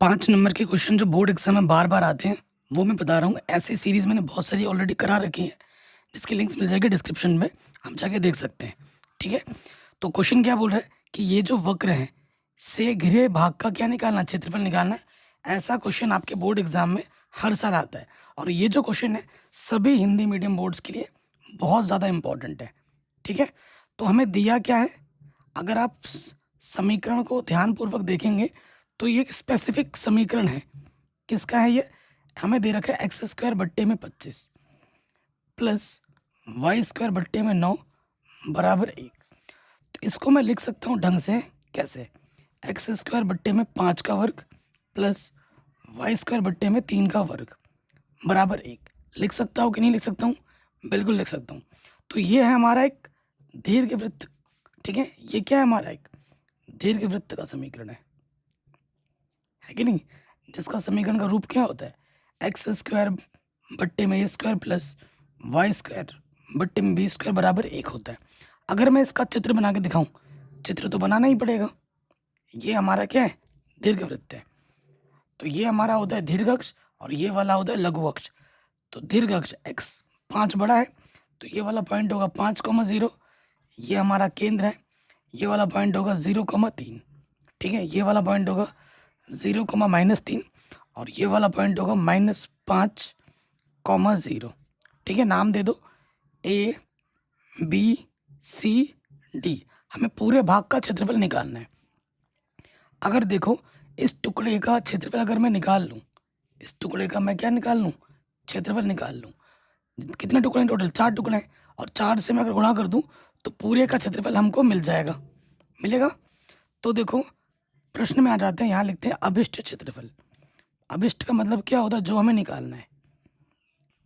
5 number के question जो board exam में बार बार आते हैं वो मैं बता रहा हूँ। ऐसी सीरीज मैंने बहुत सारी ऑलरेडी करा रखी है, जिसकी लिंक्स मिल जाएगी डिस्क्रिप्शन में, हम जाके देख सकते हैं। ठीक है, तो क्वेश्चन क्या बोल रहा है कि ये जो वक्र है से घिरे भाग का क्या निकालना, क्षेत्रफल निकालना है। ऐसा क्वेश्चन आपके बोर्ड एग्जाम में हर साल आता है, और ये जो क्वेश्चन है सभी हिंदी मीडियम बोर्ड्स के लिए बहुत ज़्यादा इम्पोर्टेंट है। ठीक है, तो हमें दिया क्या है, अगर आप समीकरण को ध्यानपूर्वक देखेंगे तो ये एक स्पेसिफिक समीकरण है। किसका है ये, हमें दे रखा है x² बट्टे में 25 प्लस y² बट्टे में 9 बराबर 1। तो इसको मैं लिख सकता हूँ ढंग से, कैसे, x² बट्टे में 5 का वर्ग प्लस y² बट्टे में 3 का वर्ग बराबर 1। लिख सकता हूँ कि नहीं लिख सकता हूँ, बिल्कुल लिख सकता हूँ। तो ये है हमारा एक दीर्घवृत्त। ठीक है, ये क्या है, हमारा एक दीर्घवृत्त का समीकरण है कि नहीं, जिसका समीकरण का रूप क्या होता है, x² बट्टे में a² प्लस y² बट्टे में b² बराबर 1 होता है। अगर मैं इसका चित्र बना के दिखाऊं, चित्र तो बनाना ही पड़ेगा। ये हमारा क्या है, दीर्घवृत्त है। तो ये हमारा होता है दीर्घ अक्ष और ये वाला होता है लघु अक्ष। तो दीर्घ अक्ष x 5 बड़ा है, तो ये वाला पॉइंट होगा 5,0, ये हमारा केंद्र है। ये वाला पॉइंट होगा 0,3। ठीक है, ये वाला पॉइंट होगा 0,-3 और ये वाला पॉइंट होगा -5,0। ठीक है, नाम दे दो A B C D। हमें पूरे भाग का क्षेत्रफल निकालना है। अगर देखो इस टुकड़े का क्षेत्रफल अगर मैं निकाल लूँ, इस टुकड़े का मैं क्या निकाल लूँ, क्षेत्रफल निकाल लूँ। कितने टुकड़े हैं टोटल, 4 टुकड़े हैं, और 4 से मैं अगर गुणा कर दूँ तो पूरे का क्षेत्रफल हमको मिल जाएगा, मिलेगा। तो देखो प्रश्न में आ जाते हैं, यहाँ लिखते हैं अभिष्ट क्षेत्रफल। अभिष्ट का मतलब क्या होता है, जो हमें निकालना है।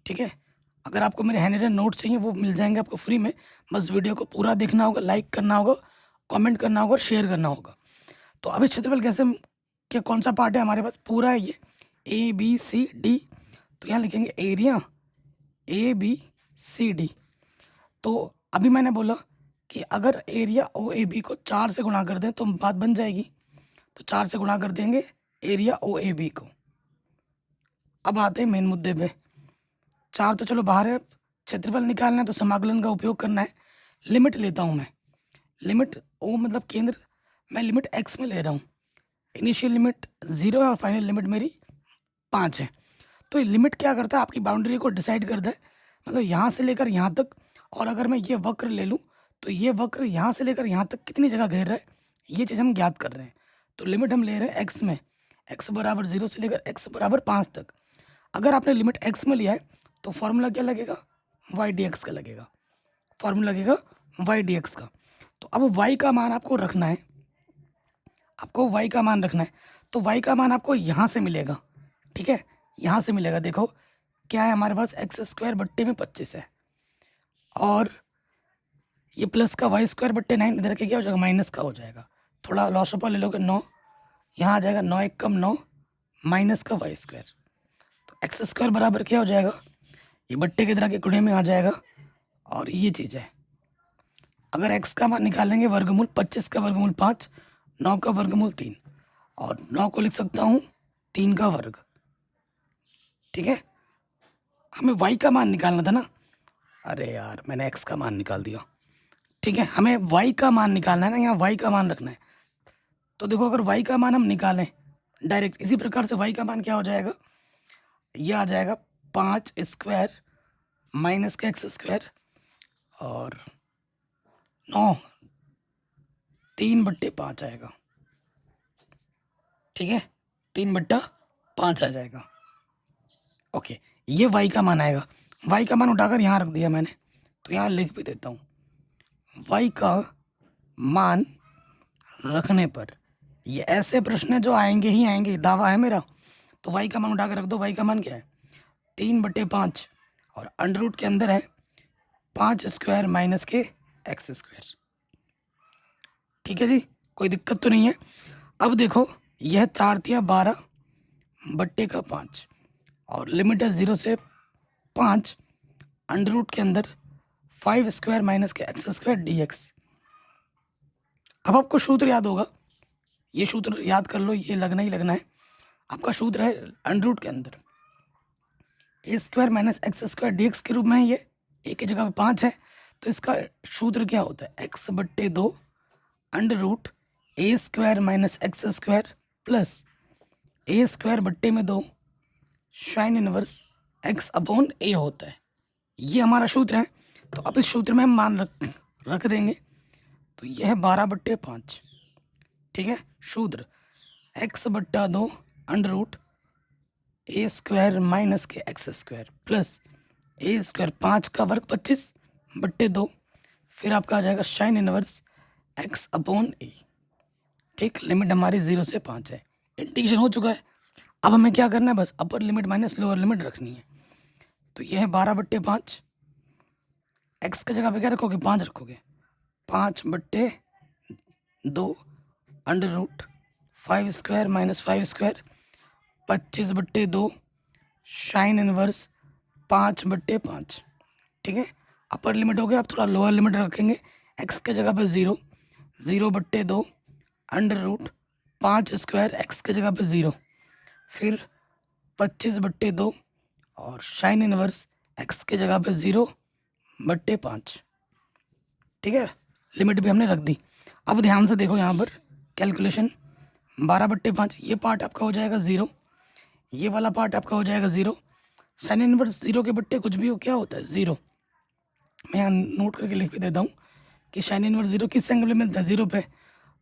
ठीक है, अगर आपको मेरे हैंड रिटन नोट्स चाहिए वो मिल जाएंगे आपको फ्री में। बस वीडियो को पूरा देखना होगा, लाइक करना होगा, कमेंट करना होगा और शेयर करना होगा। तो अभिष्ट क्षेत्रफल कैसे, क्या कौन सा पार्ट है हमारे पास, पूरा है ये ABCD। तो यहाँ लिखेंगे एरिया ABCD। तो अभी मैंने बोला कि अगर एरिया OAB को 4 से गुणा कर दें तो बात बन जाएगी। तो 4 से गुणा कर देंगे एरिया OAB को। अब आते हैं मेन मुद्दे पे। 4 तो चलो बाहर है, क्षेत्रफल निकालना है तो समाकलन का उपयोग करना है। लिमिट लेता हूँ मैं, लिमिट O मतलब केंद्र, मैं लिमिट x में ले रहा हूँ। इनिशियल लिमिट 0 है और फाइनल लिमिट मेरी 5 है। तो ये लिमिट क्या करता है, आपकी बाउंड्री को डिसाइड करता है, मतलब यहाँ से लेकर यहाँ तक। और अगर मैं ये वक्र ले लूँ तो ये वक्र यहाँ से लेकर यहाँ तक कितनी जगह घेर रहा है, ये चीज़ हम ज्ञात कर रहे हैं। तो लिमिट हम ले रहे हैं x में, x बराबर 0 से लेकर x बराबर 5 तक। अगर आपने लिमिट x में लिया है तो फॉर्मूला क्या लगेगा, y dx का लगेगा, फॉर्मूला लगेगा y dx का। तो अब y का मान आपको रखना है, आपको y का मान रखना है। तो y का मान आपको यहाँ से मिलेगा। ठीक है, यहाँ से मिलेगा। देखो क्या है हमारे पास, x² बट्टे में 25 है, और ये प्लस का y² बट्टे 9 इधर के क्या हो जाएगा, माइनस का हो जाएगा। थोड़ा लॉस ऑफ ले लोगे 9, यहाँ आ जाएगा 9 1 कम 9 माइनस का y²। तो x² बराबर क्या हो जाएगा, ये बट्टे की तरह के गुणे में आ जाएगा, और ये चीज़ है। अगर x का मान निकालेंगे वर्गमूल 25 का वर्गमूल 5, 9 का वर्गमूल 3, और 9 को लिख सकता हूँ 3 का वर्ग। ठीक है, हमें y का मान निकालना था ना, अरे यार मैंने x का मान निकाल दिया। ठीक है, हमें y का मान निकालना है ना, यहाँ y का मान रखना है। तो देखो अगर y का मान हम निकालें डायरेक्ट इसी प्रकार से, y का मान क्या हो जाएगा, ये आ जाएगा 5² माइनस का x² और 9 3/5 आएगा। ठीक है, 3/5 आ जाएगा। ओके, ये y का मान आएगा। y का मान उठाकर यहाँ रख दिया मैंने, तो यहाँ लिख भी देता हूँ। y का मान रखने पर ये ऐसे प्रश्न जो आएंगे ही आएंगे, दावा है मेरा। तो y का मान उठाकर रख दो। y का मान क्या है, 3/5 और अंडर रूट के अंदर है 5² माइनस के x²। ठीक है जी, कोई दिक्कत तो नहीं है। अब देखो यह 4×12 और लिमिट है 0 से 5, अंडर रूट के अंदर 5² माइनस के x² dx। अब आपको सूत्र याद होगा, ये सूत्र याद कर लो, ये लगना ही लगना है। आपका सूत्र है अंडर रूट के अंदर a square minus x square d x के रूप में है, ये ए की जगह पे 5 है, तो इसका सूत्र क्या होता है एक्स बट्टे 2 under root a square minus x square plus a square बट्टे में 2 sine inverse x upon a होता है। ये हमारा सूत्र है। तो अब इस सूत्र में हम मान रख देंगे, तो यह है 12/5। ठीक है, सूत्र एक्स बट्टा 2 under root a square minus के x square plus a square 5 का वर्ग 25/2, फिर आपका आ जाएगा साइन इनवर्स एक्स अपॉन ए। ठीक, लिमिट हमारी 0 से 5 है, इंटीग्रेशन हो चुका है। अब हमें क्या करना है, बस upper limit minus lower limit रखनी है। तो यह है 12/5, एक्स की जगह पे क्या रखोगे 5 रखोगे, 5/2 under root 5 square minus 5 square 25/2 sine inverse 5/5। ठीक है, अपर लिमिट हो गया। अब थोड़ा लोअर लिमिट रखेंगे, एक्स की जगह पे 0, 0/2 अंडर रूट 5 स्क्वायर एक्स की जगह पे 0, फिर 25/2 और साइन इनवर्स एक्स की जगह पे 0/5। ठीक है, लिमिट भी हमने रख दी। अब ध्यान से देखो यहाँ पर कैलकुलेशन, 12/5 ये पार्ट आपका हो जाएगा 0, ये वाला पार्ट आपका हो जाएगा 0। साइन इनवर्स 0 के बट्टे कुछ भी हो क्या होता है 0। मैं यहाँ नोट करके लिख भी देता हूँ कि साइन इनवर्स 0 किस एंगल में मिलता है 0 पे,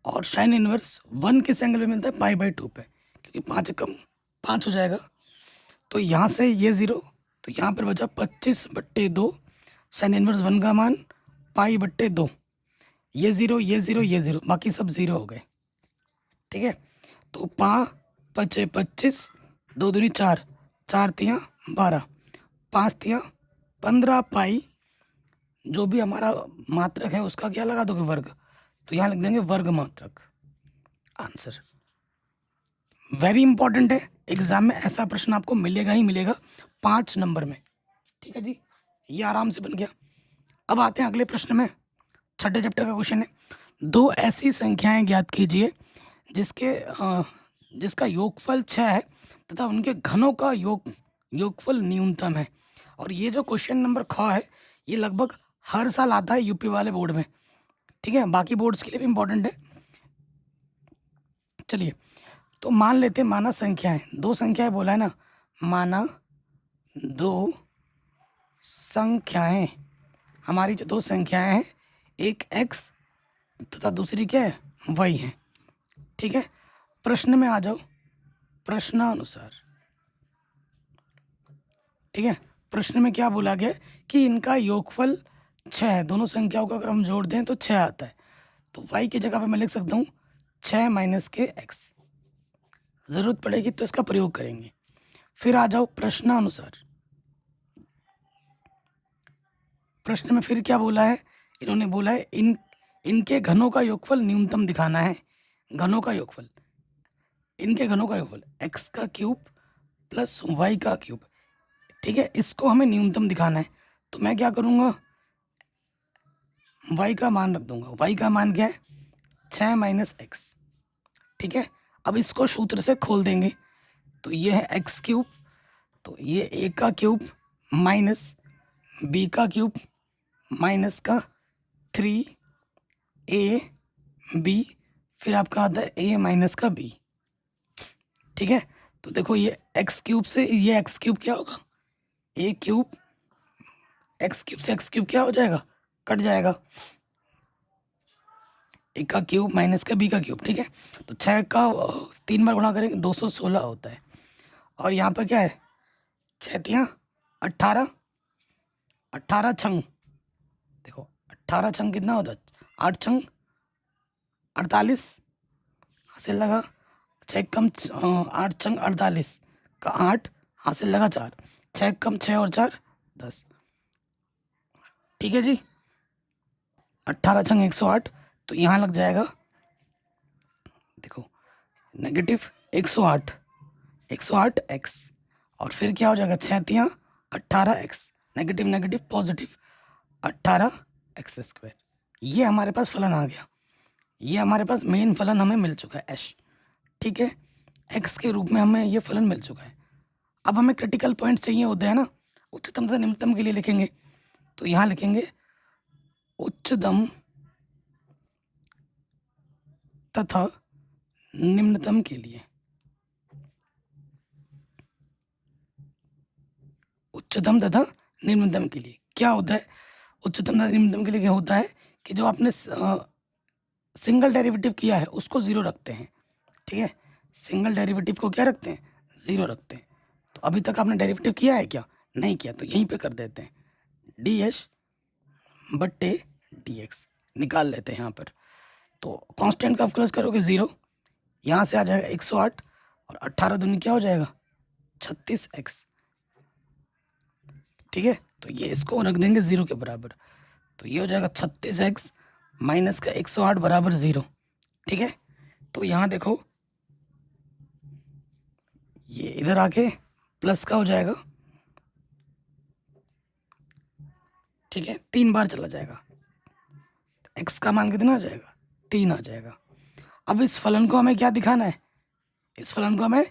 और साइन इनवर्स 1 किस एंगल में मिलता है π/2 पे, क्योंकि 5 कम 5 हो जाएगा। तो यहाँ से ये 0, तो यहाँ पर बचा 25/2 साइन इनवर्स 1 का मान π/2, ये 0 ये 0 ये 0, बाकी सब 0 हो गए। ठीक है, तो 5 × 25, 2 दूनी 4, 4 तियाँ 12, 5 तियाँ 15 पाई, जो भी हमारा मात्रक है उसका क्या लगा दोगे वर्ग, तो यहाँ लिख देंगे वर्ग मात्रक। आंसर वेरी इंपॉर्टेंट है, एग्जाम में ऐसा प्रश्न आपको मिलेगा ही मिलेगा 5 नंबर में। ठीक है जी, ये आराम से बन गया। अब आते हैं अगले प्रश्न में, छठे चैप्टर का क्वेश्चन है, 2 ऐसी संख्याएं ज्ञात कीजिए जिसका योगफल 6 है तथा उनके घनों का योगफल न्यूनतम है। और ये जो क्वेश्चन नंबर ख है ये लगभग हर साल आता है यूपी वाले बोर्ड में। ठीक है, बाकी बोर्ड्स के लिए भी इम्पोर्टेंट है। चलिए, तो मान लेते हैं, माना संख्याएं 2 संख्याएं बोला है ना, माना 2 संख्याएं, हमारी जो 2 संख्याएं हैं, एक x तथा दूसरी क्या है y है। ठीक है, प्रश्न में आ जाओ, प्रश्नानुसार। ठीक है, प्रश्न में क्या बोला गया कि इनका योगफल 6 है, दोनों संख्याओं का अगर हम जोड़ दें तो 6 आता है। तो y की जगह पे मैं लिख सकता हूँ 6 माइनस के x, ज़रूरत पड़ेगी तो इसका प्रयोग करेंगे। फिर आ जाओ प्रश्नानुसार। प्रश्न में फिर क्या बोला है, इन्होंने बोला है इनके घनों का योगफल न्यूनतम दिखाना है। घनों का योगफल, इनके घनों का योगफल x का क्यूब प्लस y का क्यूब। ठीक है, इसको हमें न्यूनतम दिखाना है, तो मैं क्या करूँगा, y का मान रख दूंगा। y का मान क्या है 6 माइनस x। ठीक है, अब इसको सूत्र से खोल देंगे, तो ये है x क्यूब, तो ये a का क्यूब माइनस b का क्यूब माइनस का 3ab, फिर आपका आता है a माइनस का b। ठीक है, तो देखो ये x क्यूब से ये x क्यूब क्या होगा, a क्यूब, x क्यूब से x क्यूब क्या हो जाएगा, कट जाएगा, a का क्यूब माइनस का b का क्यूब। ठीक है, तो 6 का 3 बार गुणा करेंगे 216 होता है, और यहाँ पर क्या है 6 तियाँ 18, 18 छंग, देखो 18 छंग कितना होता है 8 छंग 48, हासिल लगा 6 कम 8 छंग 48 का 8, हासिल लगा 4, 6 कम 6 और 4 10। ठीक है जी, 18 छंग 108, तो यहाँ लग जाएगा, देखो नेगेटिव 108 x, और फिर क्या हो जाएगा 6 तियाँ 18x, negative negative positive 18x²। ये हमारे पास फलन आ गया, ये हमारे पास मेन फलन हमें मिल चुका है एश। ठीक है, एक्स के रूप में हमें ये फलन मिल चुका है। अब हमें क्रिटिकल पॉइंट चाहिए होते हैं ना, उच्चतम तथा निम्नतम के लिए लिखेंगे। तो यहाँ लिखेंगे उच्चतम तथा निम्नतम के लिए। उच्चतम तथा निम्नतम के लिए क्या होता है? उच्चतम तथा निम्नतम के लिए क्या होता है कि जो आपने सिंगल डेरिवेटिव किया है उसको ज़ीरो रखते हैं। ठीक है, सिंगल डेरिवेटिव को क्या रखते हैं? ज़ीरो रखते हैं। तो अभी तक आपने डेरिवेटिव किया है क्या? नहीं किया, तो यहीं पे कर देते हैं डी एच बट्टे डी एक्स निकाल लेते हैं यहाँ पर। तो कांस्टेंट का आप क्लोज करोगे 0, यहाँ से आ जाएगा 108 और 18 दूनी क्या हो जाएगा? 36x। ठीक है, तो ये इसको रख देंगे 0 के बराबर, तो ये हो जाएगा 36x माइनस का 108 बराबर 0। ठीक है, तो यहाँ देखो ये इधर आके प्लस का हो जाएगा। ठीक है, 3 बार चला जाएगा, x का मान कितना आ जाएगा? 3 आ जाएगा। अब इस फलन को हमें क्या दिखाना है? इस फलन को हमें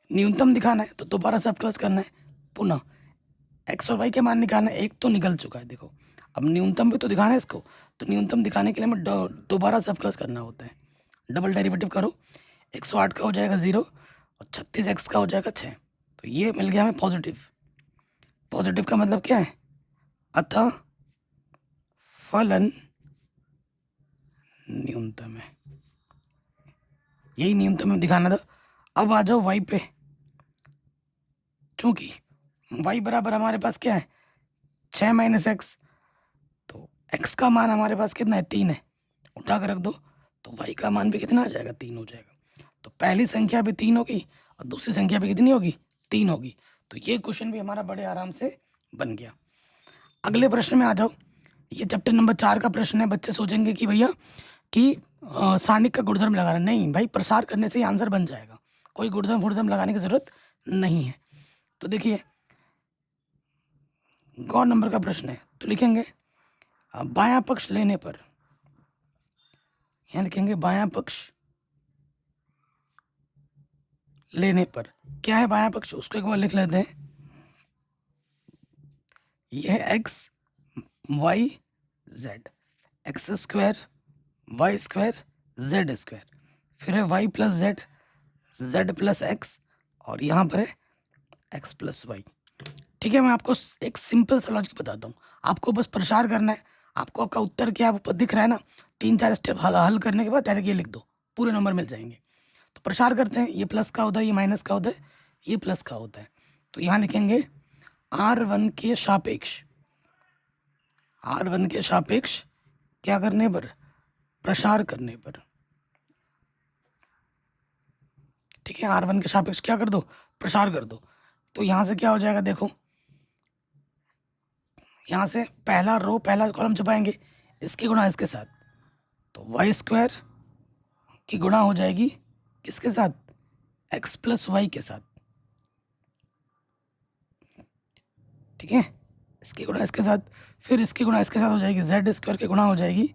न्यूनतम दिखाना है, तो दोबारा सब क्लोज करना है। पुनः x और y के मान निकालना है, एक तो निकल चुका है देखो, अब न्यूनतम भी तो दिखाना है इसको। तो न्यूनतम दिखाने के लिए हमें दोबारा सब क्लोज करना होता है। डबल डेरिवेटिव करो, 108 का हो जाएगा 0 और 36x का हो जाएगा 6। तो ये मिल गया हमें पॉजिटिव। पॉजिटिव का मतलब क्या है? अतः फलन न्यूनतम है, यही न्यूनतम में दिखाना था। अब आ जाओ y पे, चूंकि y बराबर हमारे पास क्या है? 6 माइनस एक्स, तो x का मान हमारे पास कितना है? 3 है, उठा कर रख दो, तो y का मान भी कितना आ जाएगा? 3 हो जाएगा। तो पहली संख्या भी 3 होगी और दूसरी संख्या भी कितनी होगी? 3 होगी। तो ये क्वेश्चन भी हमारा बड़े आराम से बन गया। अगले प्रश्न में आ जाओ। ये चैप्टर नंबर 4 का प्रश्न है। बच्चे सोचेंगे कि भैया कि सारणिक का गुणधर्म लगाना, नहीं भाई, प्रसार करने से ही आंसर बन जाएगा, कोई गुणधर्म फुणधर्म लगाने की जरूरत नहीं है। तो देखिए गौर नंबर का प्रश्न है, तो लिखेंगे बायां पक्ष लेने पर, यहाँ लिखेंगे बायां पक्ष लेने पर। क्या है बायां पक्ष? उसको एक बार लिख लेते हैं। यह x y z, x square y square z square, फिर है y plus z, z plus x, और यहाँ पर है एक्स प्लस वाई। ठीक है, मैं आपको एक सिंपल सा लॉजिक बताता हूँ, आपको बस प्रसार करना है। आपको आपका उत्तर क्या ऊपर दिख रहा है ना, 3-4 स्टेप हल करने के बाद डायरेक्ट ये लिख दो, पूरे नंबर मिल जाएंगे। तो प्रसार करते हैं, ये प्लस का होता है, ये माइनस का होता है, ये प्लस का होता है। तो यहाँ लिखेंगे R1 के सापेक्ष, R1 के सापेक्ष क्या करने पर? प्रसार करने पर। ठीक है, R1 के सापेक्ष क्या कर दो? प्रसार कर दो। तो यहाँ से क्या हो जाएगा देखो, यहाँ से पहला रो पहला कॉलम छुपाएंगे, इसकी गुणा इसके साथ, तो वाई स्क्वायर की गुणा हो जाएगी किसके साथ? एक्स प्लस वाई के साथ। ठीक है, इसकी गुणा इसके साथ, फिर इसकी गुणा इसके साथ हो जाएगी, जेड स्क्वायर की गुणा हो जाएगी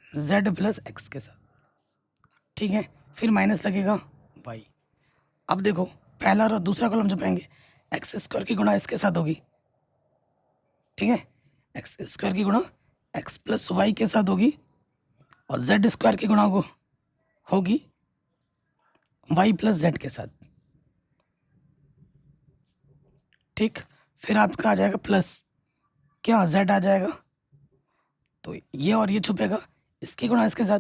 जेड प्लस एक्स के साथ। ठीक है, फिर माइनस लगेगा वाई। अब देखो पहला रो दूसरा कॉलम छुपाएंगे, एक्स स्क्वायर की गुणा इसके साथ होगी। ठीक है, एक्स स्क्वायर की गुणा एक्स प्लस वाई के साथ होगी, और जेड स्क्वायर की गुणा होगी वाई प्लस जेड के साथ। ठीक, फिर आपका आ जाएगा प्लस क्या? जेड आ जाएगा, तो ये और ये छुपेगा, इसकी गुणा इसके साथ,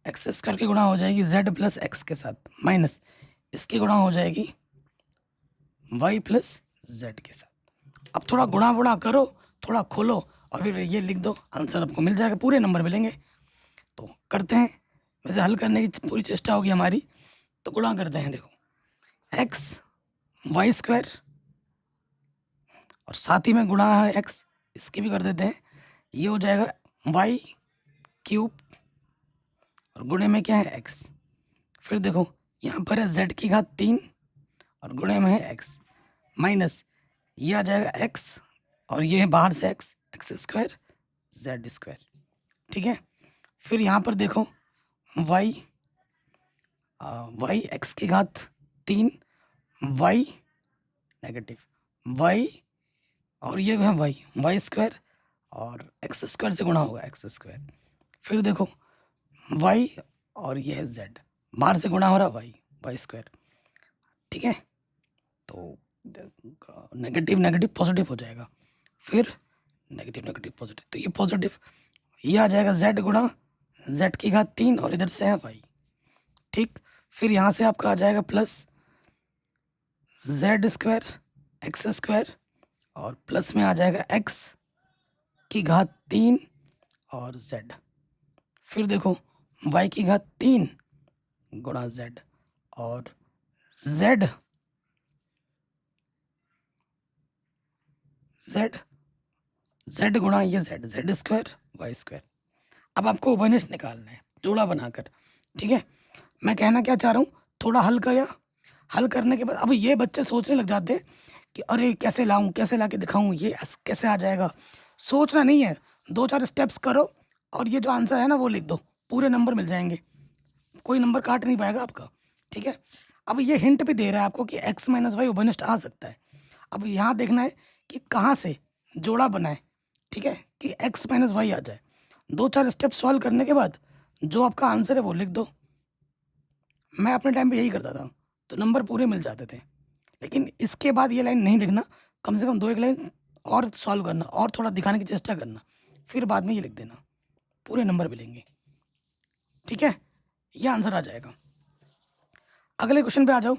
एक्स स्क्वायर की गुणा हो जाएगी जेड प्लस एक्स के साथ, माइनस इसकी गुणा हो जाएगी वाई प्लस जेड के साथ। अब थोड़ा गुणा वुणा करो, थोड़ा खोलो और फिर ये लिख दो, आंसर आपको मिल जाएगा, पूरे नंबर मिलेंगे। तो करते हैं, वैसे हल करने की पूरी चेष्टा होगी हमारी। तो गुणा करते हैं, देखो एक्स वाई स्क्वायर और साथ ही में गुणा है एक्स, इसकी भी कर देते हैं, ये हो जाएगा वाई क्यूब और गुणे में क्या है एक्स। फिर देखो यहाँ पर है जेड की घात 3 और गुणे में है एक्स, माइनस ये आ जाएगा एक्स और ये है बाहर से x, x square z square. ठीक है, फिर यहाँ पर देखो वाई वाई एक्स की घात 3 वाई नेगेटिव वाई और ये है वाई स्क्वायर और एक्स स्क्वायर से गुणा होगा एक्स स्क्वायर। फिर देखो वाई और ये है जेड, बाहर से गुणा हो रहा वाई स्क्वायर। ठीक है, तो नेगेटिव नेगेटिव पॉजिटिव हो जाएगा, फिर नेगेटिव नेगेटिव पॉजिटिव, तो ये पॉजिटिव, ये आ जाएगा जेड गुणा जेड की घात 3 और इधर से है वाई। ठीक, फिर यहाँ से आपका आ जाएगा plus Z square x square और प्लस में आ जाएगा एक्स की घात 3 और जेड। फिर देखो वाई की घात 3 गुणा जेड और जेड जेड जेड गुणा ये जेड स्क्वायर वाई स्क्वायर। अब आपको उभयनिष्ठ निकालना है जोड़ा बनाकर। ठीक है, मैं कहना क्या चाह रहा हूँ, थोड़ा हल किया, हल करने के बाद अब ये बच्चे सोचने लग जाते हैं कि अरे कैसे लाऊं, कैसे ला के दिखाऊं, ये कैसे आ जाएगा। सोचना नहीं है, 2-4 स्टेप्स करो और ये जो आंसर है ना वो लिख दो, पूरे नंबर मिल जाएंगे, कोई नंबर काट नहीं पाएगा आपका। ठीक है, अब ये हिंट भी दे रहा है आपको कि x माइनस वाई उभयनिष्ठ आ सकता है। अब यहाँ देखना है कि कहाँ से जोड़ा बनाए। ठीक है, कि x माइनस वाई आ जाए। 2-4 स्टेप सॉल्व करने के बाद जो आपका आंसर है वो लिख दो। मैं अपने टाइम पे यही करता था, तो नंबर पूरे मिल जाते थे। लेकिन इसके बाद ये लाइन नहीं लिखना, कम से कम 2-1 लाइन और सॉल्व करना और थोड़ा दिखाने की चेष्टा करना, फिर बाद में ये लिख देना, पूरे नंबर मिलेंगे। ठीक है, ये आंसर आ जाएगा। अगले क्वेश्चन पे आ जाओ।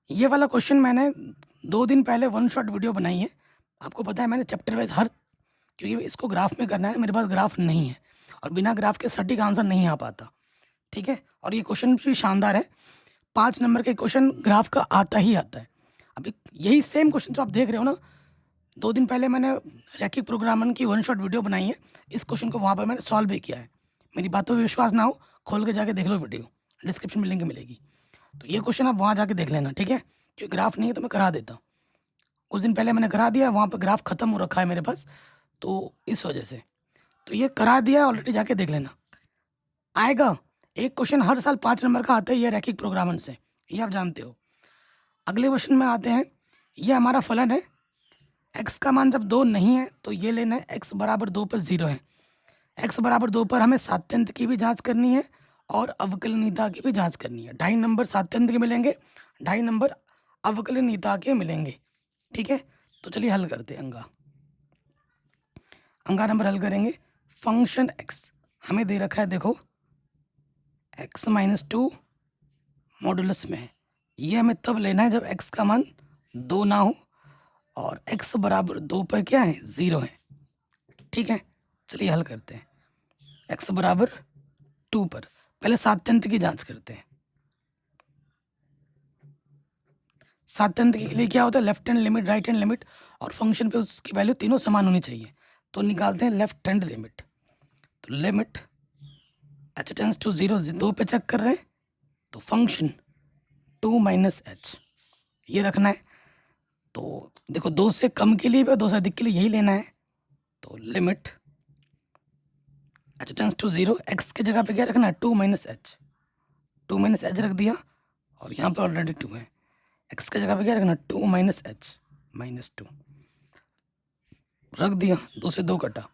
ये वाला क्वेश्चन मैंने 2 दिन पहले वन शॉट वीडियो बनाई है। आपको पता है मैंने चैप्टर वाइज क्योंकि इसको ग्राफ में करना है, मेरे पास ग्राफ नहीं है और बिना ग्राफ के सटीक आंसर नहीं आ पाता। ठीक है, और ये क्वेश्चन भी शानदार है, 5 नंबर के क्वेश्चन ग्राफ का आता ही आता है। अभी यही सेम क्वेश्चन जो आप देख रहे हो ना, 2 दिन पहले मैंने रैखिक प्रोग्रामन की वन शॉट वीडियो बनाई है, इस क्वेश्चन को वहाँ पर मैंने सॉल्व भी किया है। मेरी बातों पर विश्वास ना हो, खोल के जाके देख लो वीडियो, डिस्क्रिप्शन में लिंक मिलेगी। तो ये क्वेश्चन आप वहाँ जाके देख लेना। ठीक है, क्योंकि ग्राफ नहीं है तो मैं करा देता हूँ, कुछ दिन पहले मैंने करा दिया, वहाँ पर ग्राफ खत्म हो रखा है मेरे पास, तो इस वजह से तो ये करा दिया ऑलरेडी, जाके देख लेना। आएगा एक क्वेश्चन हर साल 5 नंबर का आता है, ये रैखिक प्रोग्रामन से, ये आप जानते हो। अगले क्वेश्चन में आते हैं। ये हमारा फलन है, x का मान जब 2 नहीं है तो ये लेना है x बराबर 2 पर 0 है। x बराबर 2 पर हमें सात्यंत की भी जांच करनी है और अवकलनीयता की भी जांच करनी है। 2.5 नंबर सात्यंत के मिलेंगे, 2.5 नंबर अवकलनीयता के मिलेंगे। ठीक है, तो चलिए हल करते हैं। अंगा नंबर हल करेंगे। फंक्शन x हमें दे रखा है, देखो x माइनस 2 मॉडुलस में है। ये हमें तब लेना है जब x का मान 2 ना हो और x बराबर 2 पर क्या है, 0 है। ठीक है, चलिए हल करते हैं। x बराबर 2 पर पहले सात्यंत की जांच करते हैं। सात्यंत के लिए क्या होता है, left hand limit, right hand limit और फंक्शन पे उसकी वैल्यू तीनों समान होनी चाहिए। तो निकालते हैं लेफ्ट हैंड लिमिट। तो लिमिट h टेंड्स टू 0, 2 पे चेक कर रहे हैं, तो फंक्शन 2 माइनस एच ये रखना है। तो देखो 2 से कम के लिए भी 2 से अधिक के लिए यही लेना है। तो limit h tends to 0, x की जगह पे क्या रखना है, 2 माइनस एच, 2 माइनस एच रख दिया और यहाँ पे ऑलरेडी 2 है। x की जगह पे क्या रखना, 2 माइनस एच माइनस 2 रख दिया, 2 से 2 कटा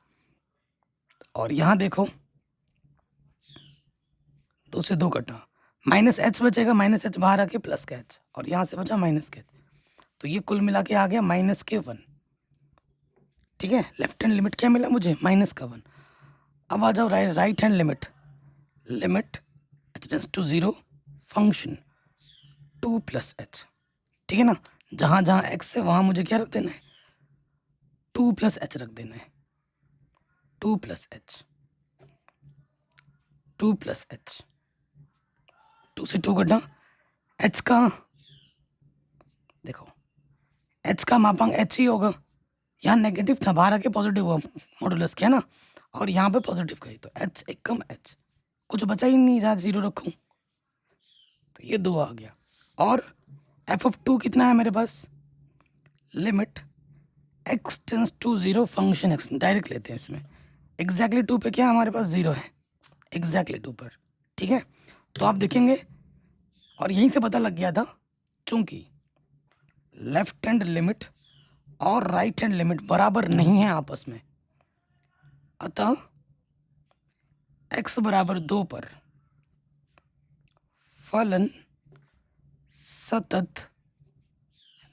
और यहाँ देखो 2 से 2 कटा, माइनस एच बचेगा, माइनस एच बाहर आके प्लस का एच और यहाँ से बचा माइनस का एच, तो ये कुल मिला के आ गया माइनस के 1। ठीक है, लेफ्ट हैंड लिमिट क्या मिला मुझे, माइनस का 1। अब आ जाओ right hand limit. Limit h tends to 0 function 2 plus h. ठीक है ना, जहाँ जहाँ x है वहाँ मुझे क्या रख देना है, 2 प्लस एच रख देना है। 2 प्लस एच, 2 प्लस एच, 2 से 2 कटा, h का देखो h का मापांक h ही होगा, यहाँ नेगेटिव था, बाहर आके पॉजिटिव हुआ मॉडुलस क्या ना, और यहाँ पे पॉजिटिव का ही, तो h एक कम h, कुछ बचा ही नहीं जहाँ 0 रखूँ, तो ये 2 आ गया। और f ऑफ 2 कितना है मेरे पास, limit x tends to 0 function x, direct लेते हैं इसमें। एग्जैक्टली 2 पे क्या हमारे पास 0 है, एग्जैक्टली 2 पर ठीक है, तो आप देखेंगे और यहीं से पता लग गया था, चूंकि लेफ्ट हैंड लिमिट और राइट हैंड लिमिट बराबर नहीं है आपस में, अतः x बराबर 2 पर फलन सतत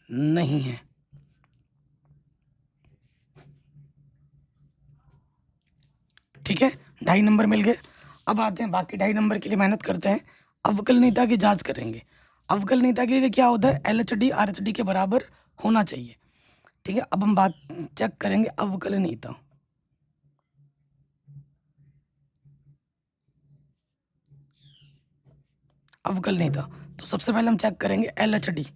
नहीं है। ठीक है, 2.5 नंबर मिल गए। अब आते हैं बाकी 2.5 नंबर के लिए, मेहनत करते हैं। अवकलनीयता की जांच करेंगे। अवकलनीयता के लिए क्या होता है, LHD RHD के बराबर होना चाहिए। ठीक है, अब हम बात चेक करेंगे अवकलनीयता। अवकलनीयता तो सबसे पहले हम चेक करेंगे LHD,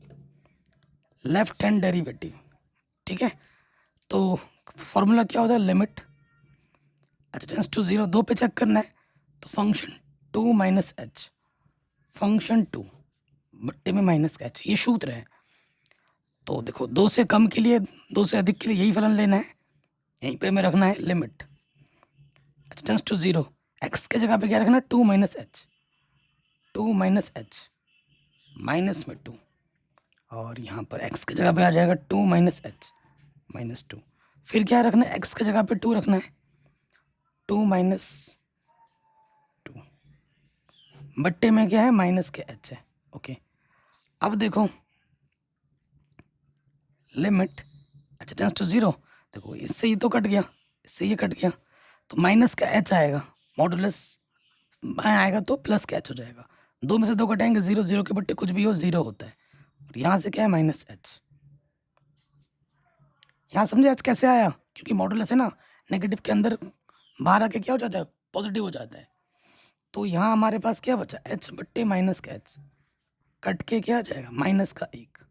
लेफ्ट हैंड डेरिवेटिव। ठीक है, तो फॉर्मूला क्या होता है, लिमिट h टेंड्स टू 0, 2 पे चेक करना है, तो फंक्शन 2 माइनस एच, फंक्शन 2 बट्टे में माइनस का एच, ये सूत्र है। तो देखो 2 से कम के लिए, 2 से अधिक के लिए यही फलन लेना है, यहीं पे हमें रखना है limit h tends to 0, x के जगह पे क्या रखना है, 2 minus h, 2 minus h minus में 2, और यहाँ पर x की जगह पे आ जाएगा 2 माइनस एच माइनस 2। फिर क्या रखना है, x की जगह पे 2 रखना है, 2 माइनस 2 बट्टे में क्या है, माइनस के h है। ओके, अब देखो लिमिट h टेंड्स टू 0, देखो इससे ये तो कट गया, इससे ये कट गया, तो माइनस का h आएगा, मॉडुलस आएगा तो प्लस का h हो जाएगा। 2 में से 2 कटेंगे, 0 0 के बट्टे कुछ भी हो 0 होता है, और यहाँ से क्या है, माइनस h। यहाँ समझे h कैसे आया, क्योंकि मॉडुलस है ना, नेगेटिव के अंदर बाहर आके क्या हो जाता है, पॉजिटिव हो जाता है। तो यहाँ हमारे पास क्या बचा, h बट्टे माइनस का h, कट के क्या आ जाएगा, माइनस का 1।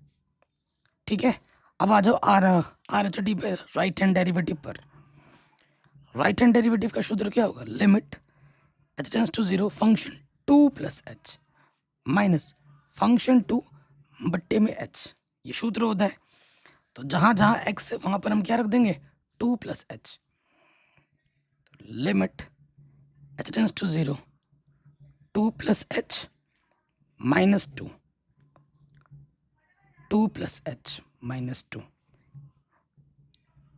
ठीक है, अब आ जाओ RHD पर, राइट हैंड डेरिवेटिव पर। राइट हैंड डेरिवेटिव का सूत्र क्या होगा, limit h tends to 0, function 2 plus h minus function 2 बट्टे में h, ये सूत्र होता है। तो जहाँ जहाँ x है वहाँ पर हम क्या रख देंगे, 2 plus h. Limit h tends to 0, 2 plus h minus 2, 2 plus h minus 2,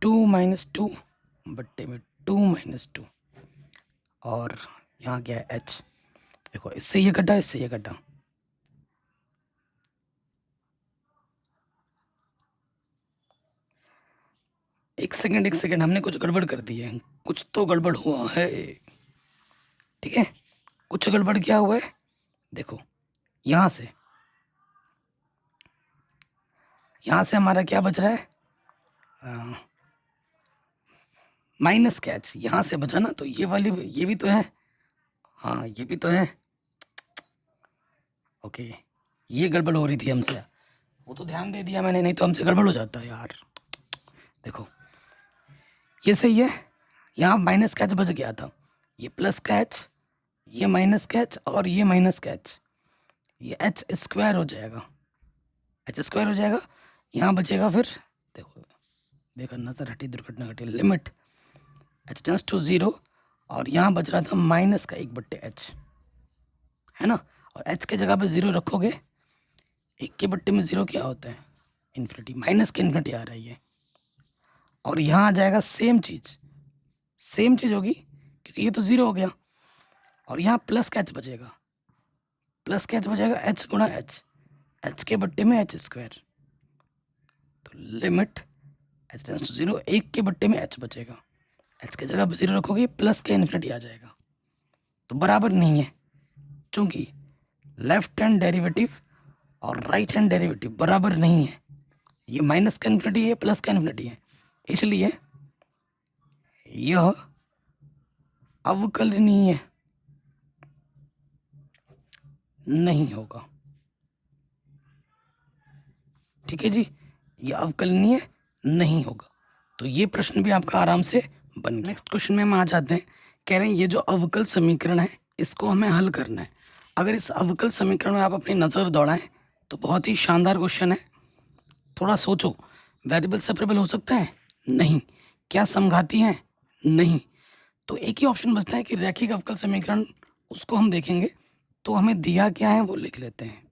2 minus 2 बट्टे में 2 माइनस 2, और यहाँ क्या है h, देखो इससे ये कटा, इससे ये कटा, एक सेकंड, हमने कुछ गड़बड़ कर दी है, कुछ तो गड़बड़ हुआ है। ठीक है, कुछ गड़बड़ क्या हुआ है, देखो यहाँ से हमारा क्या बच रहा है, माइनस का एच, यहाँ से बचा ना, तो ये वाली, ये भी तो है, हाँ ये भी तो है। ओके, ये गड़बड़ हो रही थी हमसे, वो तो ध्यान दे दिया मैंने, नहीं तो हमसे गड़बड़ हो जाता है यार। देखो ये सही है, यहाँ माइनस का एच बच गया था, ये प्लस का एच, ये माइनस का एच, और ये माइनस का एच, ये एच स्क्वायर हो जाएगा, एच स्क्वायर हो जाएगा। यहाँ बचेगा फिर, देखो देखो नजर हटी दुर्घटना घटी, लिमिट h टेंड्स टू 0, और यहाँ बच रहा था माइनस का 1 बट्टे एच, है ना, और h के जगह पे 0 रखोगे, 1 के बट्टे में 0 क्या होता है, इन्फिनिटी, माइनस के इन्फिनिटी आ रही है। और यहाँ आ जाएगा सेम चीज़ होगी, क्योंकि ये तो 0 हो गया, और यहाँ प्लस का h बचेगा, h गुणा h के बट्टे में h स्क्वायर, तो लिमिट h टेंड्स टू 0, 1 के बट्टे में h बचेगा, h के जगह पे 0 रखोगे, प्लस के इन्फिनिटी आ जाएगा, तो बराबर नहीं है, चूंकि लेफ्ट हैंड डेरिवेटिव और राइट हैंड डेरिवेटिव बराबर नहीं है, ये माइनस का इन्फिनिटी है, प्लस का इन्फिनिटी है, इसलिए यह अवकलनीय नहीं होगा। ठीक है जी, यह अवकलनीय नहीं होगा। तो ये प्रश्न भी आपका आराम से बन गया। नेक्स्ट क्वेश्चन में हम आ जाते हैं, कह रहे हैं ये जो अवकल समीकरण है इसको हमें हल करना है। अगर इस अवकल समीकरण में आप अपनी नज़र दौड़ाएं तो बहुत ही शानदार क्वेश्चन है। थोड़ा सोचो, वेरिएबल सेपरेबल हो सकता है, नहीं। क्या समघाती हैं, नहीं। तो एक ही ऑप्शन बचता है कि रैखिक अवकल समीकरण, उसको हम देखेंगे तो हमें दिया क्या है वो लिख लेते हैं।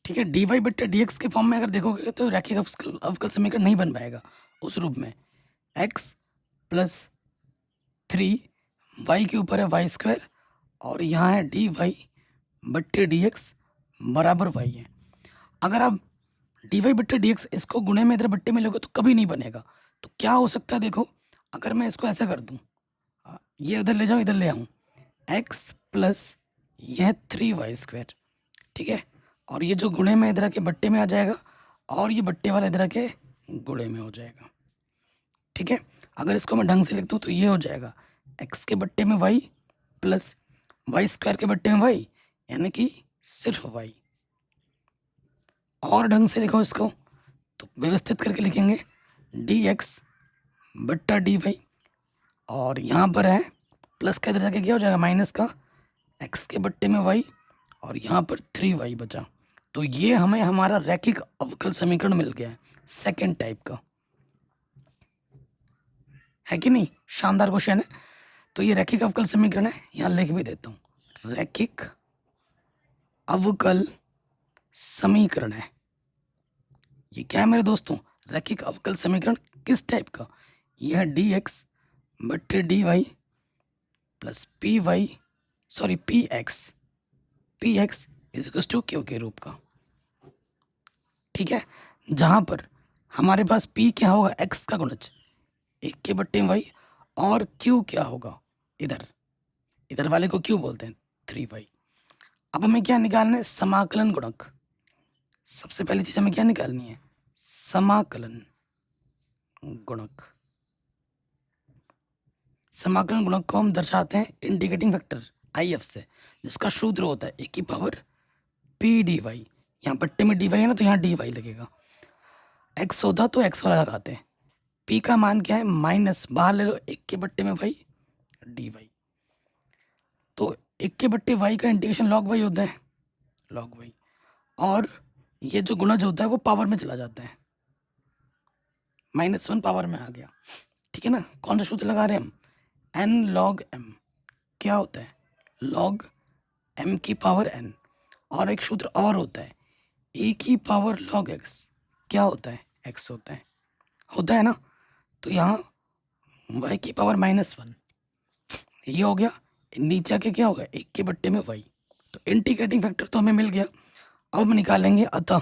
ठीक है, dy बट्टे dx के फॉर्म में अगर देखोगे तो रैखिक अवकल समीकरण नहीं बन पाएगा उस रूप में। x प्लस 3 y के ऊपर है वाई स्क्वायर और यहाँ है dy बट्टे dx बराबर y है। अगर आप dy बट्टे dx इसको गुणे में इधर बट्टे में लोगे तो कभी नहीं बनेगा। तो क्या हो सकता है, देखो अगर मैं इसको ऐसा कर दूँ, ये उधर ले जाऊँ इधर ले आऊँ, x प्लस यह 3y स्क्वायर, ठीक है, और ये जो गुणे में इधर के बट्टे में आ जाएगा और ये बट्टे वाला इधर के गुणे में हो जाएगा। ठीक है, अगर इसको मैं ढंग से लिख दूँ तो ये हो जाएगा x के बट्टे में y प्लस वाई स्क्वायर के बट्टे में y, यानी कि सिर्फ y। और ढंग से लिखो इसको तो व्यवस्थित करके लिखेंगे dx बट्टा dy, और यहाँ पर है प्लस का इधर जाके क्या हो जाएगा माइनस का x के बट्टे में y, और यहाँ पर 3y बचा। तो ये हमें हमारा रैखिक अवकल समीकरण मिल गया है, सेकेंड टाइप का, है कि नहीं। शानदार क्वेश्चन है। तो ये रैखिक अवकल समीकरण है, यहाँ लिख भी देता हूँ, रैखिक अवकल समीकरण है। ये क्या है मेरे दोस्तों, रैखिक अवकल समीकरण किस टाइप का, यह dx बट्टे dy plus px is equal to q के रूप का। ठीक है, जहां पर हमारे पास p क्या होगा, x का गुणज 1 के बट्टे में y, और q क्या होगा, इधर वाले को q बोलते हैं 3y। अब हमें क्या निकालना है, समाकलन गुणक। सबसे पहली चीज हमें क्या निकालनी है, समाकलन गुणक। समाकलन गुणक को हम दर्शाते हैं इंटीग्रेटिंग फैक्टर IF से, जिसका सूत्र होता है a की पावर p dy। यहाँ बट्टे में dy है ना, तो यहाँ dy लगेगा। x होता तो x वाला लगाते हैं। p का मान क्या है, माइनस, बाहर ले लो 1 के बट्टे में y dy। तो 1 के बट्टे y का इंटीग्रेशन log y होता है, log y, और ये जो गुणज होता है वो पावर में चला जाता है, -1 पावर में आ गया। ठीक है ना, कौन सा सूत्र लगा रहे हैं हम, n log m क्या होता है, log m की पावर n, और एक सूत्र और होता है a की पावर log x क्या होता है, x होता है ना। तो यहाँ y की पावर -1 ये हो गया, नीचे आके क्या होगा 1 के बट्टे में y। तो इंटीग्रेटिंग फैक्टर तो हमें मिल गया। अब हम निकालेंगे अतः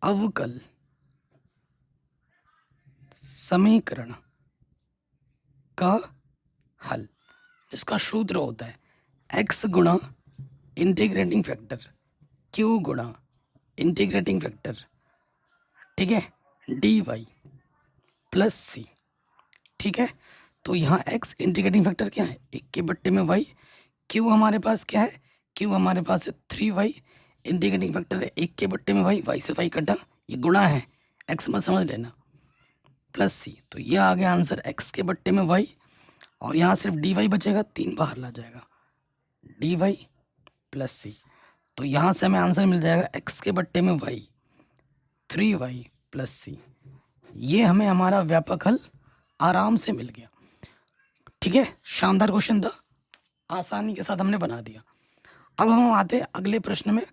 अवकल समीकरण का हल, इसका सूत्र होता है x गुणा इंटीग्रेटिंग फैक्टर q गुणा इंटीग्रेटिंग फैक्टर, ठीक है, dy प्लस c। ठीक है, तो यहाँ x इंटीग्रेटिंग फैक्टर क्या है, 1 के बट्टे में y, q हमारे पास क्या है, q हमारे पास है 3y, इंटीग्रेटिंग फैक्टर है 1 के बट्टे में y से y कटा, ये गुणा है, x मत समझ लेना, प्लस c। तो ये आ गया आंसर x के बट्टे में y, और यहाँ सिर्फ dy बचेगा, 3 बाहर ला जाएगा, dy प्लस c। तो यहाँ से हमें आंसर मिल जाएगा x के बट्टे में y 3y प्लस c। ये हमें हमारा व्यापक हल आराम से मिल गया। ठीक है, शानदार क्वेश्चन था, आसानी के साथ हमने बना दिया। अब हम आते हैं अगले प्रश्न में।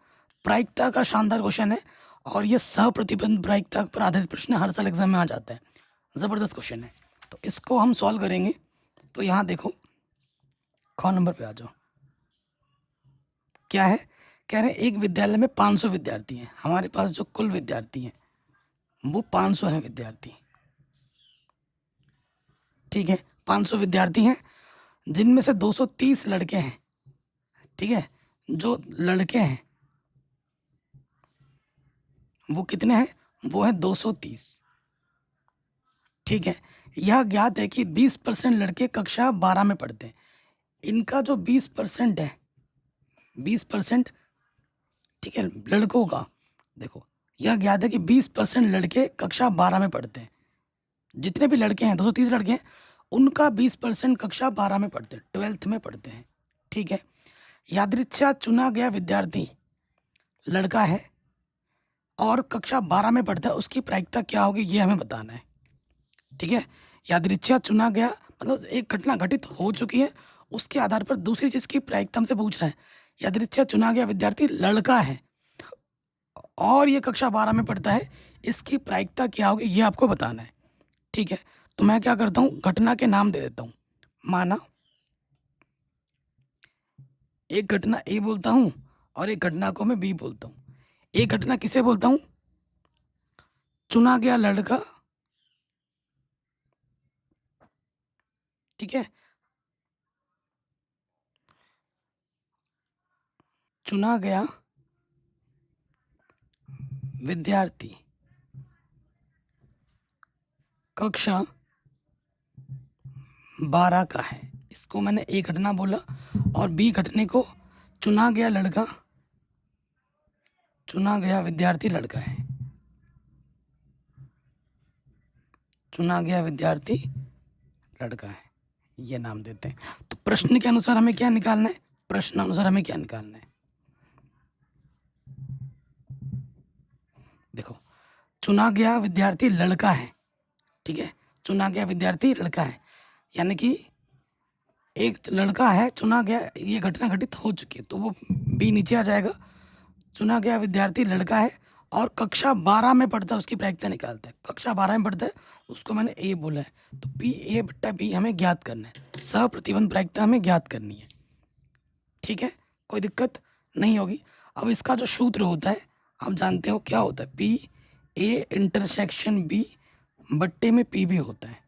प्रायिकता का शानदार क्वेश्चन है, और ये सप्रतिबंध प्रायिकता पर आधारित प्रश्न हर साल एग्जाम में आ जाता है, ज़बरदस्त क्वेश्चन है। तो इसको हम सॉल्व करेंगे। तो यहाँ देखो, कौन नंबर पे आ जाओ, क्या है, कह रहे हैं एक विद्यालय में 500 विद्यार्थी हैं। हमारे पास जो कुल विद्यार्थी हैं वो 500 हैं विद्यार्थी। ठीक है, 500 विद्यार्थी हैं, जिनमें से 230 लड़के हैं। ठीक है, जो लड़के हैं वो कितने हैं, वो है 230। ठीक है, यह ज्ञात है कि 20% लड़के कक्षा 12 में पढ़ते हैं। इनका जो 20% है, 20%, ठीक है, लड़कों का, देखो यह ज्ञात है कि 20% लड़के कक्षा 12 में पढ़ते हैं। जितने भी लड़के हैं, 230 लड़के हैं, उनका 20% कक्षा 12 में पढ़ते हैं, 12th में पढ़ते हैं। ठीक है, यादृच्छा चुना गया विद्यार्थी लड़का है और कक्षा 12 में पढ़ता है, उसकी प्रायिकता क्या होगी ये हमें बताना है। ठीक है, यादृच्छा चुना गया मतलब एक घटना घटित हो चुकी है, उसके आधार पर दूसरी चीज की प्रायिकता हमसे पूछ रहा है। यादृच्छा चुना गया विद्यार्थी लड़का है और ये कक्षा 12 में पढ़ता है, इसकी प्रायिकता क्या होगी ये आपको बताना है। ठीक है, तो मैं क्या करता हूँ, घटना के नाम दे देता हूँ। माना एक घटना ए बोलता हूँ और एक घटना को मैं बी बोलता हूँ। एक घटना किसे बोलता हूँ, चुना गया लड़का, ठीक है, चुना गया विद्यार्थी कक्षा 12 का है, इसको मैंने ए घटना बोला। और बी घटने को चुना गया लड़का, चुना गया विद्यार्थी लड़का है, चुना गया विद्यार्थी लड़का है, ये नाम देते हैं। तो प्रश्न के अनुसार हमें क्या निकालना है, प्रश्न अनुसार हमें क्या निकालना है, देखो, चुना गया विद्यार्थी लड़का है, ठीक है, चुना गया विद्यार्थी लड़का है, यानी कि एक लड़का है चुना गया, ये घटना घटित हो चुकी है, तो वो बी नीचे आ जाएगा। चुना गया विद्यार्थी लड़का है और कक्षा 12 में पढ़ता है, उसकी प्रायिकता निकालता है। कक्षा 12 में पढ़ता है, उसको मैंने ए बोला है, तो पी ए बट्टा बी हमें ज्ञात करना है, सह प्रतिबंध प्रायिकता हमें ज्ञात करनी है। ठीक है, कोई दिक्कत नहीं होगी। अब इसका जो सूत्र होता है आप जानते हो क्या होता है, पी ए इंटरसेक्शन बी बट्टे में पी भी होता है।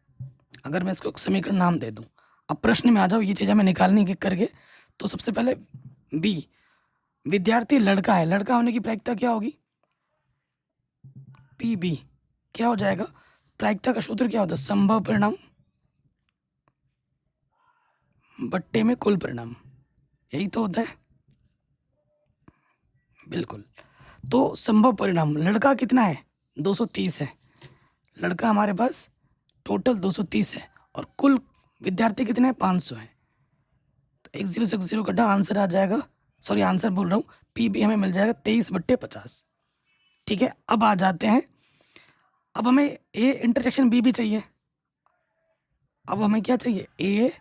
अगर मैं इसको एक समीकरण नाम दे दूं, अब प्रश्न में आ जाओ, ये चीज़ हमें निकालनी है करके। तो सबसे पहले बी, विद्यार्थी लड़का है, लड़का होने की प्रायिकता क्या होगी, पी बी, क्या हो जाएगा, प्रायिकता का सूत्र क्या होता है, संभव परिणाम बट्टे में कुल परिणाम, यही तो होता है, बिल्कुल। तो संभव परिणाम, लड़का कितना है, 230 है, लड़का हमारे पास टोटल 230 है और कुल विद्यार्थी कितने हैं, 500 है। तो 10 से 0 कटा आंसर आ जाएगा, सॉरी आंसर बोल रहा हूँ, पी बी हमें मिल जाएगा 23/50। ठीक है, अब आ जाते हैं, अब हमें ए इंटरसेक्शन बी भी चाहिए। अब हमें क्या चाहिए, ए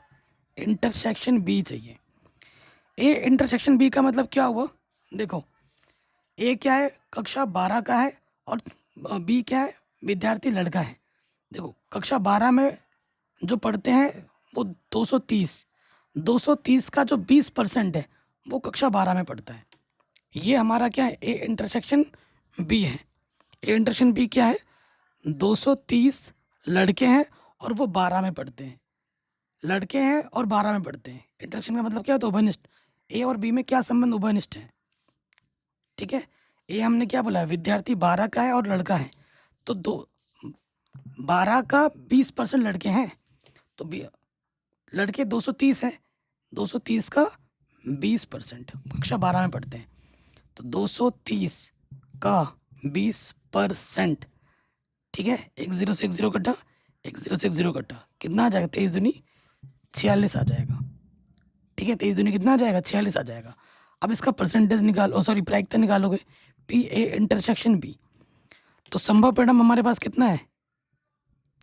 इंटरसेक्शन बी चाहिए। ए इंटरसेक्शन बी का मतलब क्या हुआ, देखो, ए क्या है, कक्षा 12 का है और बी क्या है, विद्यार्थी लड़का है। देखो कक्षा 12 में जो पढ़ते हैं वो 230 का जो 20% है वो कक्षा 12 में पढ़ता है। ये हमारा क्या है, ए इंटरसेक्शन बी है। ए इंटरसेक्शन बी क्या है, 230 लड़के हैं और वो 12 में पढ़ते हैं, लड़के हैं और 12 में पढ़ते हैं। इंटरसेक्शन का मतलब क्या होता है, उभयनिष्ठ। ए और बी में क्या संबंध, उभयनिष्ठ है। ठीक है, ए हमने क्या बोला है, विद्यार्थी 12 का है और लड़का है, तो 12 का 20% लड़के हैं, तो लड़के 230 हैं, 230 का 20%, कक्षा 12 में पढ़ते हैं, तो 230 का 20%, ठीक है, 10 से 10 कटा, 10 से 10 कटा, कितना आ जाएगा, 23 दूनी 46 आ जाएगा। ठीक है, 23 दूनी कितना आ जाएगा, 46 आ जाएगा। अब इसका परसेंटेज निकालो, सॉरी प्रायिकता निकालोगे, पी ए इंटरसेक्शन बी, तो संभव परिणाम हमारे पास कितना है,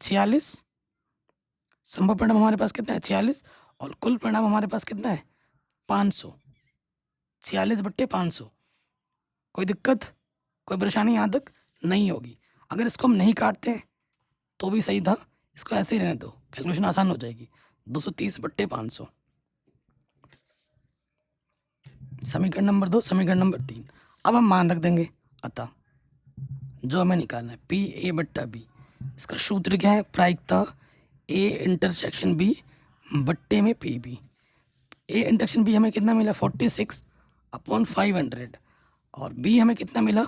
46, संभव परिणाम हमारे पास कितना है, 46, और कुल परिणाम हमारे पास कितना है, 500, 46/500। कोई दिक्कत, कोई परेशानी यहाँ तक नहीं होगी। अगर इसको हम नहीं काटते तो भी सही था, इसको ऐसे ही रहने दो, कैलकुलेशन आसान हो जाएगी। 230/500, समीकरण नंबर 2, समीकरण नंबर 3। अब हम मान रख देंगे, अतः जो हमें निकालना है पी ए बट्टा बी, इसका सूत्र क्या है, प्रायिकता ए इंटरसेक्शन बी बट्टे में P B. A intersection B हमें कितना मिला, 46/500, और बी हमें कितना मिला,